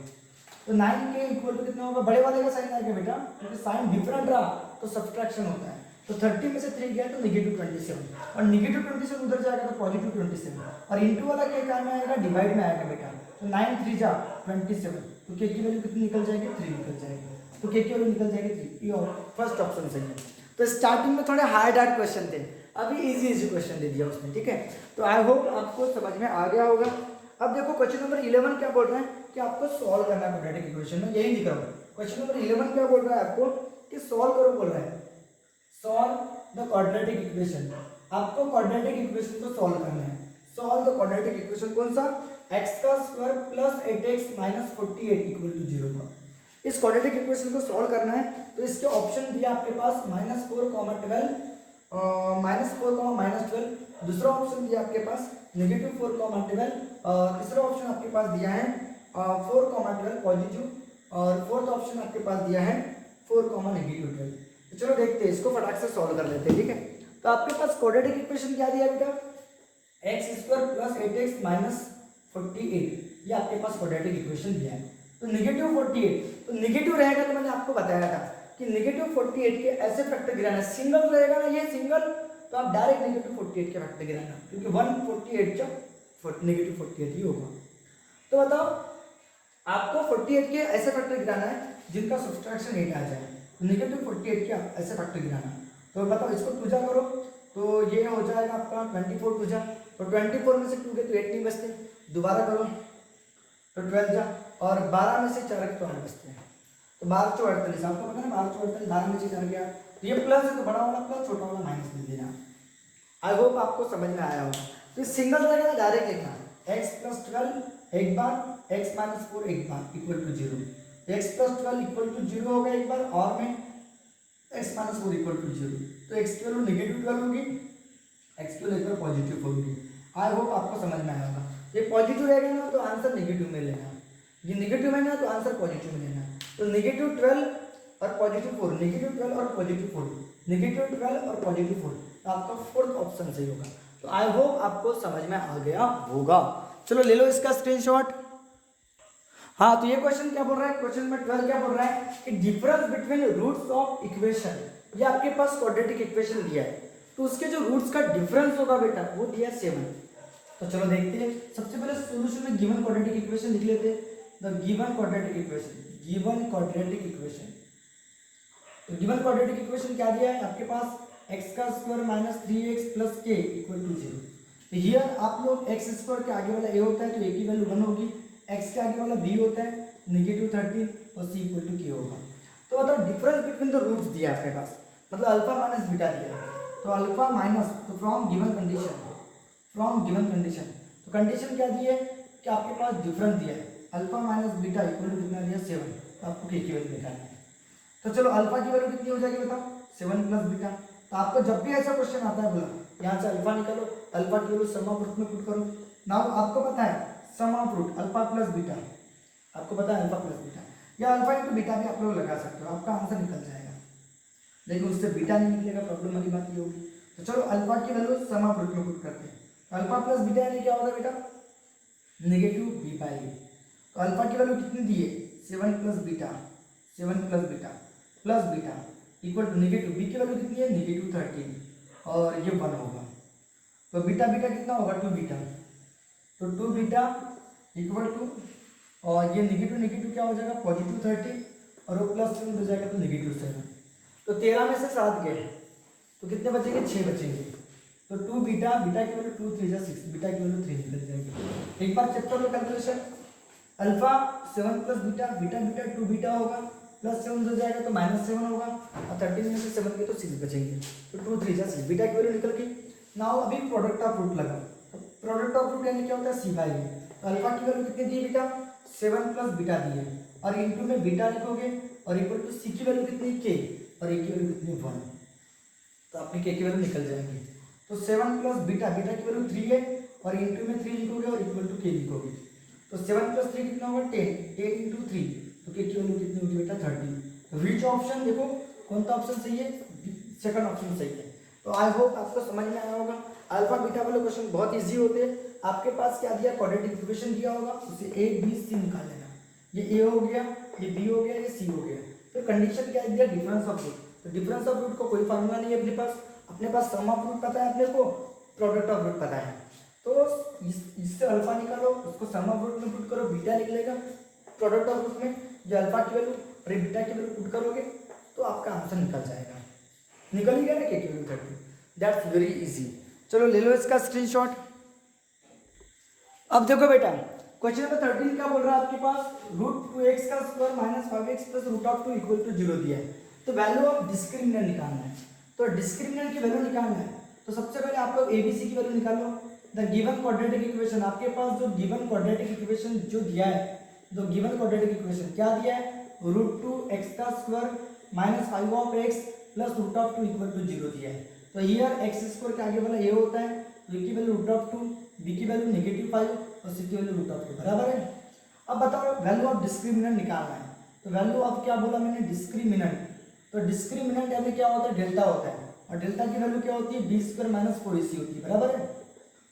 A: तो 9 के इक्वल टू कितना होगा, बड़े वाले का साइन आएगा बेटा, क्योंकि साइन डिफरेंट रहा तो सब्सट्रैक्शन होता है। तो 30 में से 3 गया तो नेगेटिव 27 और नेगेटिव 27 उधर जाएगा तो पॉजिटिव 27 और इंटू वाला क्या काम में आएगा, डिवाइड में आएगा बेटा। तो 9 3 जा 27, तो के की वैल्यू कितनी निकल जाएगी 3 निकल जाएगी। तो के की वैल्यू निकल जाएगी 3, ये फर्स्ट ऑप्शन सही है। तो स्टार्टिंग में थोड़े हार्ड क्वेश्चन थे, अभी इजी क्वेश्चन दे दिया उसने, ठीक है। तो आई होप आपको समझ में आ गया होगा। अब देखो क्वेश्चन नंबर 11 क्या बोल रहे हैं कि आपको सॉल्व करना है क्वाड्रेटिक इक्वेशन में, यही लिख रहा हूँ। क्वेश्चन नंबर 11 क्या बोल रहा है आपको कि सॉल्व करो, बोल रहा है सॉल्व द क्वाड्रेटिक इक्वेशन। आपको क्वाड्रेटिक इक्वेशन को सॉल्व करना है। सॉल्व द क्वाड्रेटिक इक्वेशन कौन सा, x का square plus 8x minus 48 equal to 0 का। इस क्वाड्रेटिक इक्वेशन को सॉल्व करना है तो इसके ऑप्शन दिया आपके पास -4, -12, -4, -12। दूसरा ऑप्शन दिया आपके पास -4, -12। तीसरा ऑप्शन आपके पास दिया है 4, -12 पॉजिटिव और फोर्थ ऑप्शन आपके पास दिया है 4, -12। तो चलो देखते हैं, इसको फटाक से सॉल्व कर लेते हैं, ठीक है। तो आपके पास क्वाड्रेटिक इक्वेशन क्या दिया बेटा, x square plus 8x minus 48, ये आपके पास क्वाड्रेटिक इक्वेशन दिया है। तो -48, तो नेगेटिव रहेगा तो मैंने आपको बताया था कि -48 के ऐसे फैक्टर गिराना, सिंगल रहेगा ना ये सिंगल, तो आप डायरेक्ट -48 के फैक्टर गिराना, क्योंकि 148 जब -48 ही होगा। तो बताओ आपको 48 के ऐसे फैक्टर गिराना है जिनका सब्सट्रैक्शन 8 आ जाए। तो -48 के ऐसे फैक्टर गिराना, तो बताओ इसको टूजा करो तो ये हो जाएगा आपका 24 टूजा, तो 24 में से 2 गए तो 8 नहीं बचते, दोबारा करो तो 12 जा, और 12 में से 4 के तो 8 बचते हैं। तो 12 × 48, आपको पता है 12 × 48, 12 में से 4 गया, तो ये प्लस है तो बड़ा वाला प्लस, छोटा वाला माइनस दे देना। आई होप आपको समझ में आया होगा। तो सिंगल रहेगा ना डायरेक्ट लिखना, x + 12 एक बार, x - 4 एक बार equal to 0। x + 12 equal to 0 होगा एक बार, और में x - 4 इक्वल टू 0। तो x की वैल्यू -12 होगी, x की वैल्यू एक बार पॉजिटिव होगी। आई होप आपको समझ में आया होगा। ये पॉजिटिव रहेगा ना तो आंसर नेगेटिव में लेना, ये नेगेटिव है ना तो आंसर पॉजिटिव में लेना। तो -12 और +4, -12 और +4, -12 और +4, तो आपका फोर्थ ऑप्शन सही होगा। तो आई होप आपको समझ में आ गया होगा। चलो ले लो इसका स्क्रीनशॉट। हाँ, तो ये क्वेश्चन क्या बोल रहा है, क्वेश्चन नंबर 12 क्या बोल रहा है कि difference between roots of equation. ये आपके पास क्वाड्रेटिक इक्वेशन दिया है, तो उसके जो रूट्स का डिफरेंस होगा बेटा वो दिया 7। तो चलो देखते हैं। सबसे पहले सॉल्यूशन में गिवन क्वाड्रेटिक इक्वेशन लिख लेते हैं। The given quadratic equation, given quadratic equation. तो गिवन क्वाड्रेटिक इक्वेशन क्या दिया है आपके पास, x का square minus 3x plus k equal to 0। तो हियर आप लोग x स्क्वायर के आगे वाला a होता है तो a की वैल्यू 1 होगी, x के आगे वाला b होता है -13 और c इक्वल टू k होगा। तो मतलब डिफरेंस बिटवीन द रूट्स दिया है आपके पास, मतलब अल्फा माइनस बीटा दिया है। तो अल्फा माइनस, तो from given condition, from given condition, तो कंडीशन क्या दी है कि आपके पास डिफरेंस दिया है alpha minus beta equal to कितना दिया 7। तो आपको k की वैल्यू निकालना है। तो चलो अल्फा की वैल्यू कितनी हो जाएगी बताओ, 7 + बीटा। तो आपको जब भी ऐसा क्वेश्चन आता है बोला यहाँ से अल्फा निकालो, अल्फा की वैल्यू सम ऑफ रूट में पुट करो। नाउ आपको पता है sum of root alpha plus beta, आपको पता है अल्फा प्लस बीटा, या अल्फा इंटू बीटा भी आप लोग लगा सकते हो, आपका आंसर निकल जाएगा। लेकिन उससे बीटा नहीं निकलेगा, प्रॉब्लम वाली बात ये होगी। तो चलो अल्फा की वैल्यू सम ऑफ रूट में पुट करते हैं। अल्फा प्लस बीटा यानी क्या होगा बेटा, -b/a। तो अल्फा की वैल्यू कितनी दी है 7 + beta, 7 + beta plus beta equal to negative, b की वैल्यू कितनी है -13 और ये 1 होगा। तो बीटा बीटा कितना होगा 2 बीटा, तो 2 बीटा इक्वल टू, और ये नेगेटिव नेगेटिव क्या हो जाएगा +30 और वो +7 हो जाएगा तो -7। तो 13 में से 7 गए तो कितने बचेंगे 6 बचेंगे। तो 2 बीटा, बीटा की वैल्यू 2 3 6, बीटा की वैल्यू 3 निकल जाएगी। एक बार चेक कर लो calculation, alpha 7 + beta, beta beta 2 beta होगा, +7 हो जाएगा तो -7 होगा, और 13 में से 7 के तो 6 बचेंगे। तो 2 3 6, बीटा की वैल्यू निकल गई। नाउ अभी प्रोडक्ट ऑफ रूट लगा, तो प्रोडक्ट ऑफ रूट यानी क्या होता है c/a। तो अल्फा की वैल्यू कितनी दी बेटा 7 + बीटा दी है, और इनटू में बीटा लिखोगे, और इक्वल टू c की वैल्यू कितनी k, और a की वैल्यू कितनी 1, तो आपकी k की वैल्यू निकल जाएगी। तो 7 + बीटा, बीटा की वैल्यू 3 है, और इनटू में 3 लिखोगे और इक्वल टू k लिखोगे। तो 7 + 3 कितना होगा 10, 10 × 3, तो k की वैल्यू कितनी होगी बेटा 30। विच ऑप्शन, देखो कौन सा ऑप्शन सही है, सेकंड ऑप्शन सही है। तो आई होप आपको समझ में आया होगा। अल्फा बीटा वाले क्वेश्चन बहुत इजी होते हैं। आपके पास क्या दिया, क्वाड्रेटिक इक्वेशन दिया होगा, उसे ए बी सी निकाल लेना। ये ए हो गया, ये बी हो गया, ये सी हो गया। फिर कंडीशन क्या दिया, डिफरेंस ऑफ रूट। तो डिफरेंस ऑफ रूट को कोई फार्मूला नहीं है अपने पास सम ऑफ रूट पता है, अपने को प्रोडक्ट ऑफ रूट पता है। तो इससे अल्फा निकालो, उसको सम ऑफ रूट में पुट करो, बीटा निकलेगा प्रोडक्ट ऑफ रूट में। जो अल्फा की वैल्यू और बीटा की वैल्यू पुट करोगे तो आपका आंसर निकल जाएगा। निकल ही गया ना के की वैल्यू 30। That's very easy. चलो ले लो इसका स्क्रीनशॉट। अब देखो बेटा, क्वेश्चन नंबर 13 क्या बोल रहा है आपके पास, √2x का square minus 5x plus √2 equal to 0 दिया है। तो वैल्यू ऑफ डिस्क्रिमिनेंट निकालना है। तो डिस्क्रिमिनेंट की वैल्यू निकालना है तो सबसे पहले आप लोग एबीसी की वैल्यू निकाल लो। द गिवन क्वाड्रेटिक इक्वेशन, आपके पास जो गिवन क्वाड्रेटिक इक्वेशन जो दिया है, जो गिवन क्वाड्रेटिक इक्वेशन क्या दिया है, √2x का square minus 5x plus √2 equal to 0 दिया है। तो हियर एक्स स्क्वायर के आगे वाला ये होता है, तो की वैल्यू √2, बी की वैल्यू -5 और सी की वैल्यू √2 बराबर है। अब बताओ वैल्यू ऑफ डिस्क्रिमिनेंट निकालना है। तो वैल्यू ऑफ क्या बोला मैंने, डिस्क्रिमिनेंट। तो डिस्क्रिमिनेंट यानी क्या होता है, डेल्टा होता है, और डेल्टा की वैल्यू क्या होती है, b² माइनस 4ac होती है, बराबर है।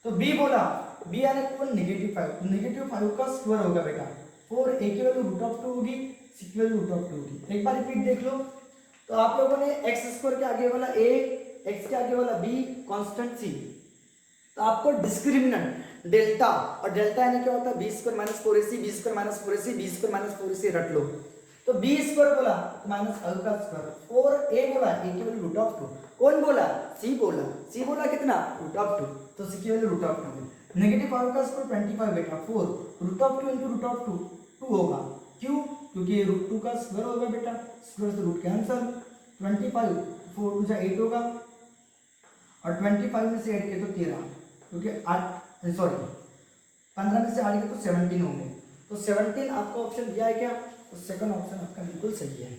A: तो b बोला, b यानी कौन, -5, तो -5 का स्क्वायर होगा बेटा 4, a की वैल्यू √2 होगी, c की वैल्यू √2 होगी। एक बार रिपीट देख लो। तो आप लोगों ने x² के आगे वाला a, x के आगे वाला b, कांस्टेंट c। तो आपको डिस्क्रिमिनेंट डेल्टा, और डेल्टा यानी क्या होता है, b² minus 4ac, b² minus 4ac, b² minus 4ac रट लो। तो b² बोला तो माइनस 5 का स्क्वायर, 4a बोला, a की वैल्यू √2, कौन बोला, c बोला, c बोला कितना, √2, तो c की वैल्यू √2। -5 का स्क्वायर 25 बेटा, 4 √2 इंटू √2 2 होगा। क्यों, क्योंकि √2 का स्क्वायर होगा बेटा, स्क्वायर से रूट कैंसल। 25 4 2 जा 8 होगा, और 25 में से 8 के तो 13, क्योंकि 15 में से 8 के तो 17 होंगे। तो 17 आपका ऑप्शन दिया है क्या, तो सेकंड ऑप्शन आपका बिल्कुल सही है।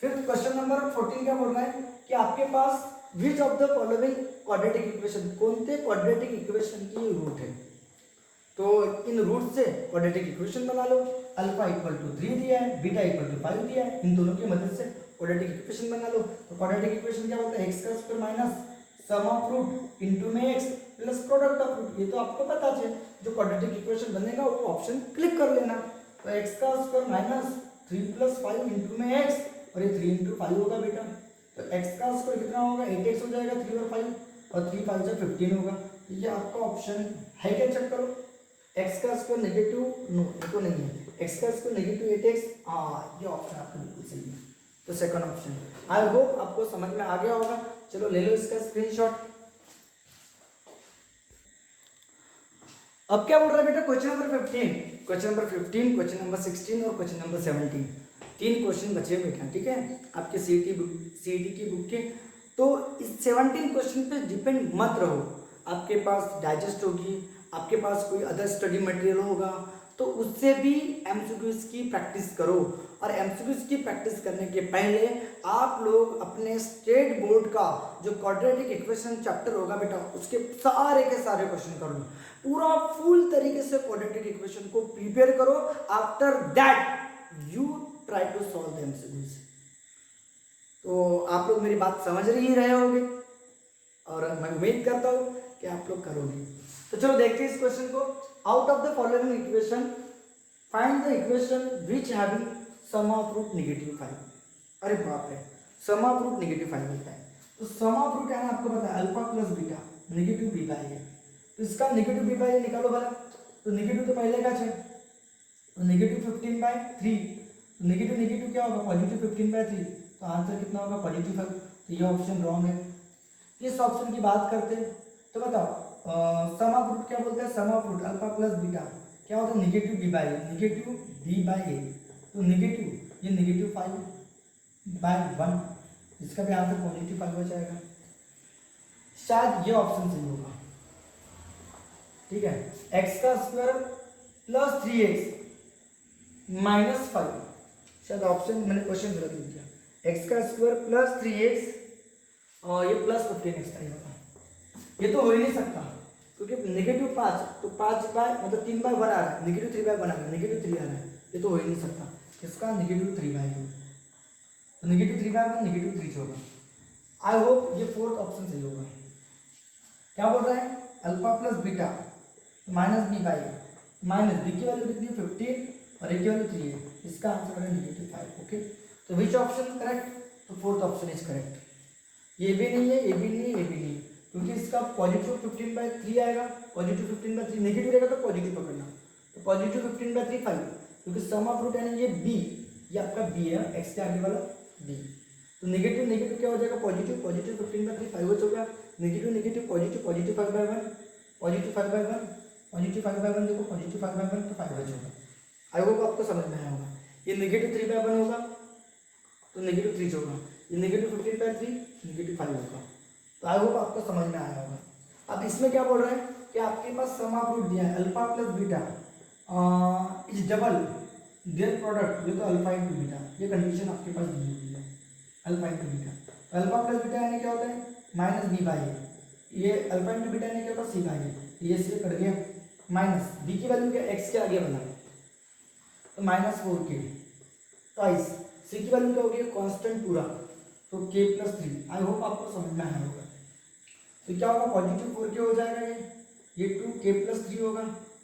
A: फिर क्वेश्चन नंबर 14 क्या बोल रहा है कि आपके पास which of the following quadratic equation, कौन-से क्वाड्रेटिक इक्वेशन की रूट है। तो इन रूट से क्वाड्रेटिक इक्वेशन बना लो। अल्फा इक्वल टू 3 दिया है, बीटा इक्वल टू 5 दिया है, इन दोनों की मदद से क्वाड्रेटिक इक्वेशन बना लो। तो क्वाड्रेटिक इक्वेशन क्या होता है, x का square minus sum of root into में x plus product of root. ये तो आपको पता है, जो क्वाड्रेटिक इक्वेशन बनेगा वो ऑप्शन क्लिक कर लेना। तो x का स्क्वायर माइनस 3 + 5 इनटू में x, और ये 3 × 5 होगा बेटा। तो x का स्क्वायर कितना होगा, 8x हो जाएगा, 3 और 5, और 3 5 से 15 होगा। ये आपका ऑप्शन है क्या, चेक करो। x का स्क्वायर नेगेटिव, नो ये तो नहीं है, x का स्क्वायर -8x, हाँ ये ऑप्शन आपका बिल्कुल सही है। तो सेकंड ऑप्शन। आई होप आपको समझ में आ गया होगा। चलो ले लो इसका स्क्रीनशॉट। अब क्या बोल रहा है बेटा, question number 15, question number 15, question number 16 और क्वेश्चन नंबर 17, 3 क्वेश्चन बचे बेटा, ठीक है, आपके सीईटी की बुक के। तो इस 17 क्वेश्चन पे डिपेंड मत रहो। आपके पास डाइजेस्ट होगी, आपके पास कोई अदर स्टडी मटेरियल होगा, तो उससे भी एमसीक्यूज की प्रैक्टिस करो। और एमसीक्यूज की प्रैक्टिस करने के पहले आप लोग अपने स्टेट बोर्ड का जो क्वाड्रेटिक इक्वेशन चैप्टर होगा बेटा, उसके सारे के सारे क्वेश्चन कर लो, पूरा फुल तरीके से क्वाड्रेटिक इक्वेशन को प्रिपेयर करो। After that you try to solve the MCQs. तो आप लोग मेरी बात समझ ही रहे होंगे, और मैं उम्मीद करता हूँ कि आप लोग करोगे। तो चलो देखते हैं इस क्वेश्चन को। Out of the following equation find the equation which having sum of root -5। अरे बाप रे, सम ऑफ रूट -5 होता है। तो सम ऑफ रूट है ना, आपको पता है अल्फा प्लस बीटा -b/a है। तो इसका -b/a निकालो भला। तो नेगेटिव तो पहले का है, तो -15/3, तो नेगेटिव क्या होगा, +15/3, तो आंसर कितना होगा, +5। तो ये ऑप्शन रॉन्ग है। इस ऑप्शन की बात करते हैं तो बताओ, सम ऑफ रूट क्या बोलते हैं, sum of root alpha plus beta क्या होता है, -b/a। तो नेगेटिव ये -5/1, इसका भी आंसर +5 हो जाएगा। शायद ये ऑप्शन सही होगा, ठीक है। x का स्क्वायर प्लस 3x माइनस 5, शायद ऑप्शन मैंने क्वेश्चन गलत लिख दिया। x का स्क्वायर प्लस 3x और ये प्लस 15x का ही होगा। ये तो हो ही नहीं सकता, क्योंकि -5, तो 5 मतलब 3/1 आ रहा है, -3/1 आ रहा है, -3 आ रहा है, ये तो हो ही नहीं सकता। इसका -3/2, तो -3/1 -3 होगा। आई होप ये फोर्थ ऑप्शन सही होगा। क्या बोल रहा है, alpha plus beta minus b by minus b की वैल्यू कितनी 15 और ए की वैल्यू 3 है, इसका आंसर है -5। ओके, तो विच ऑप्शन करेक्ट, तो फोर्थ ऑप्शन इज करेक्ट। ये भी नहीं है, ये भी नहीं है, ये भी नहीं है, क्योंकि इसका पॉजिटिव 15/3 आएगा, पॉजिटिव 15/3 नेगेटिव रहेगा तो पॉजिटिव पकड़ना, तो पॉजिटिव 15/3 5, क्योंकि सम ऑफ रूट यानी ये बी, ये आपका बी है, एक्स के आगे वाला बी, तो नेगेटिव नेगेटिव क्या हो जाएगा, पॉजिटिव पॉजिटिव 15/3 5 हो जाएगा, negative negative positive positive 5/1 positive 5/1 positive 5/1 देखो पॉजिटिव 5/1 तो 5 बच होगा। आई होप आपको समझ में आया होगा। ये नेगेटिव 3/1 होगा तो नेगेटिव 3 होगा, ये नेगेटिव 15/3 नेगेटिव 5 होगा। तो आई होप आपको समझ में आया होगा। अब इसमें क्या बोल रहे हैं कि आपके पास सम ऑफ रूट दिया है alpha plus beta is double their product, ये तो अल्फा इंटू बीटा, ये कंडीशन आपके पास दी हुई है अल्फा इंटू बीटा। तो अल्फा प्लस बीटा यानी क्या होता है माइनस बी बाई, ये अल्फा इंटू बीटा यानी क्या होता है सी बाई, ये सी कट गया, माइनस बी की वैल्यू क्या एक्स के आगे बना तो -4k ट्वाइस, सी की वैल्यू क्या होगी कांस्टेंट पूरा तो k + 3। आई होप आपको समझ में आया होगा। तो क्या होगा पॉजिटिव 4k हो जाएगा, ये 2k + 3 होगा,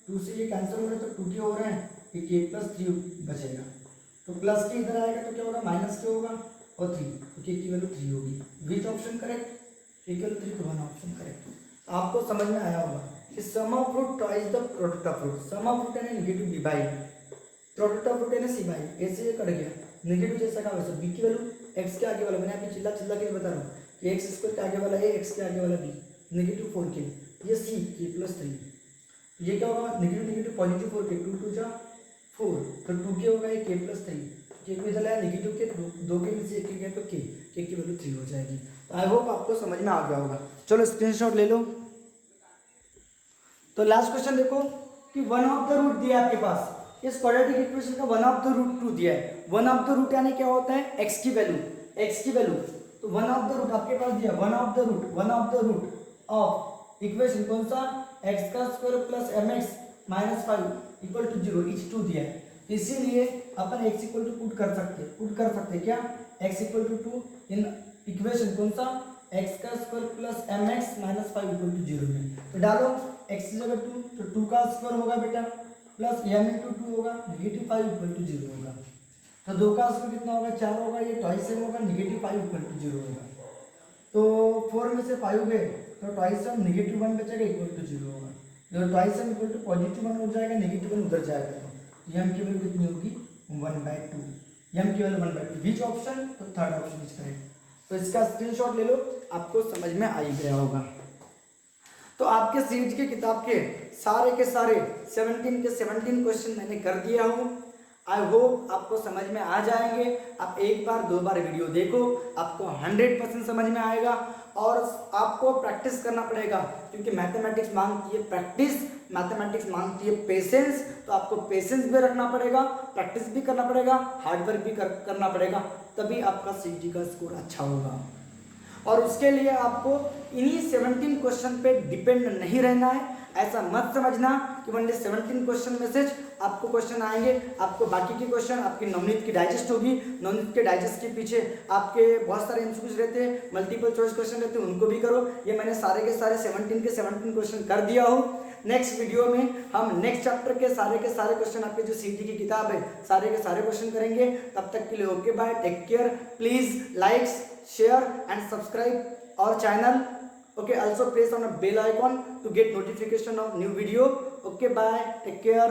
A: 2 से ये कैंसिल हो रहा है तो 2k हो रहा है, ये k + 3 बचेगा, तो प्लस के इधर आएगा तो क्या होगा -k होगा और 3, तो k की वैल्यू 3 होगी। विच ऑप्शन करेक्ट, k की वैल्यू 3 तो 1 ऑप्शन करेक्ट। आपको समझ में आया होगा कि sum of root twice the product of root, sum of root यानी negative b by product of root यानी c बाई, ऐसे ये कट गया नेगेटिव जैसा का वैसा, b की वैल्यू x के आगे वाला, मैंने अभी चिल्ला चिल्ला के बता रहा हूँ कि x स्क्वायर के आगे वाला a, x के आगे वाला b, नेगेटिव 4k, ये c k + 3, ये क्या होगा नेगेटिव नेगेटिव पॉजिटिव 4k, 2 2 जा 4, तो 2k होगा, ये k + 3, k को इधर लाया नेगेटिव के 2 के में से 1 गया तो k की वैल्यू 3 हो जाएगी। तो आई होप आपको समझ में आ गया होगा। चलो स्क्रीनशॉट ले लो। तो लास्ट क्वेश्चन देखो कि वन ऑफ द रूट दिया है आपके पास, इस क्वाड्रेटिक इक्वेशन का वन ऑफ द रूट 2 दिया है। वन ऑफ द रूट यानी क्या होता है x की वैल्यू, तो वन ऑफ द रूट आपके पास दिया, one of the root of equation कौन सा x² + mx - 5 = 0 इच 2 दिया है, इसीलिए अपन x = पुट कर सकते क्या x = 2 इन इक्वेशन कौन सा x² + mx - 5 = 0 में, तो डालो x की जगह 2 तो 2 का स्क्वायर होगा बेटा प्लस m × 2 होगा -5 = 0 होगा, तो 2 का स्क्वायर कितना होगा 4 होगा, ये ट्वाइस m होगा -5 = 0 होगा, तो 4 में से 5 गए तो ट्वाइस m -1 बचेगा = 0 होगा, तो ट्वाइस m = +1 हो जाएगा, -1 उधर जाएगा, तो m की वैल्यू कितनी होगी 1/2, m की वैल्यू 1/2। विच ऑप्शन, तो थर्ड ऑप्शन इज करेक्ट। तो इसका स्क्रीनशॉट ले लो, आपको समझ में आ ही गया होगा। तो आपके सीट की किताब के सारे 17 के 17 क्वेश्चन मैंने कर दिया हूँ। आई होप आपको समझ में आ जाएंगे। आप एक बार 2 बार वीडियो देखो, आपको 100% समझ में आएगा, और आपको प्रैक्टिस करना पड़ेगा, क्योंकि मैथमेटिक्स मांगती है प्रैक्टिस, मैथमेटिक्स मांगती है पेशेंस, तो आपको पेशेंस भी रखना पड़ेगा, प्रैक्टिस भी करना पड़ेगा, हार्डवर्क भी करना पड़ेगा, तभी आपका सीटी का स्कोर अच्छा होगा। और उसके लिए आपको इन्हीं 17 क्वेश्चन पे डिपेंड नहीं रहना है। ऐसा मत समझना कि ओनली 17 क्वेश्चन में से आपको क्वेश्चन आएंगे, आपको बाकी के क्वेश्चन, आपकी नवनीत की डाइजेस्ट होगी, नवनीत के डाइजेस्ट के पीछे आपके बहुत सारे एमसीक्यूज रहते हैं, मल्टीपल चॉइस क्वेश्चन रहते हैं, उनको भी करो। ये मैंने सारे के सारे 17 के 17 क्वेश्चन कर दिया हूँ। नेक्स्ट वीडियो में हम नेक्स्ट चैप्टर के सारे क्वेश्चन, आपके जो सीटी की किताब है सारे के सारे क्वेश्चन करेंगे। तब तक के लिए okay bye, take care, please likes, share and subscribe our channel. Okay, also press on a bell icon to get notification of new video. Okay, bye, take care.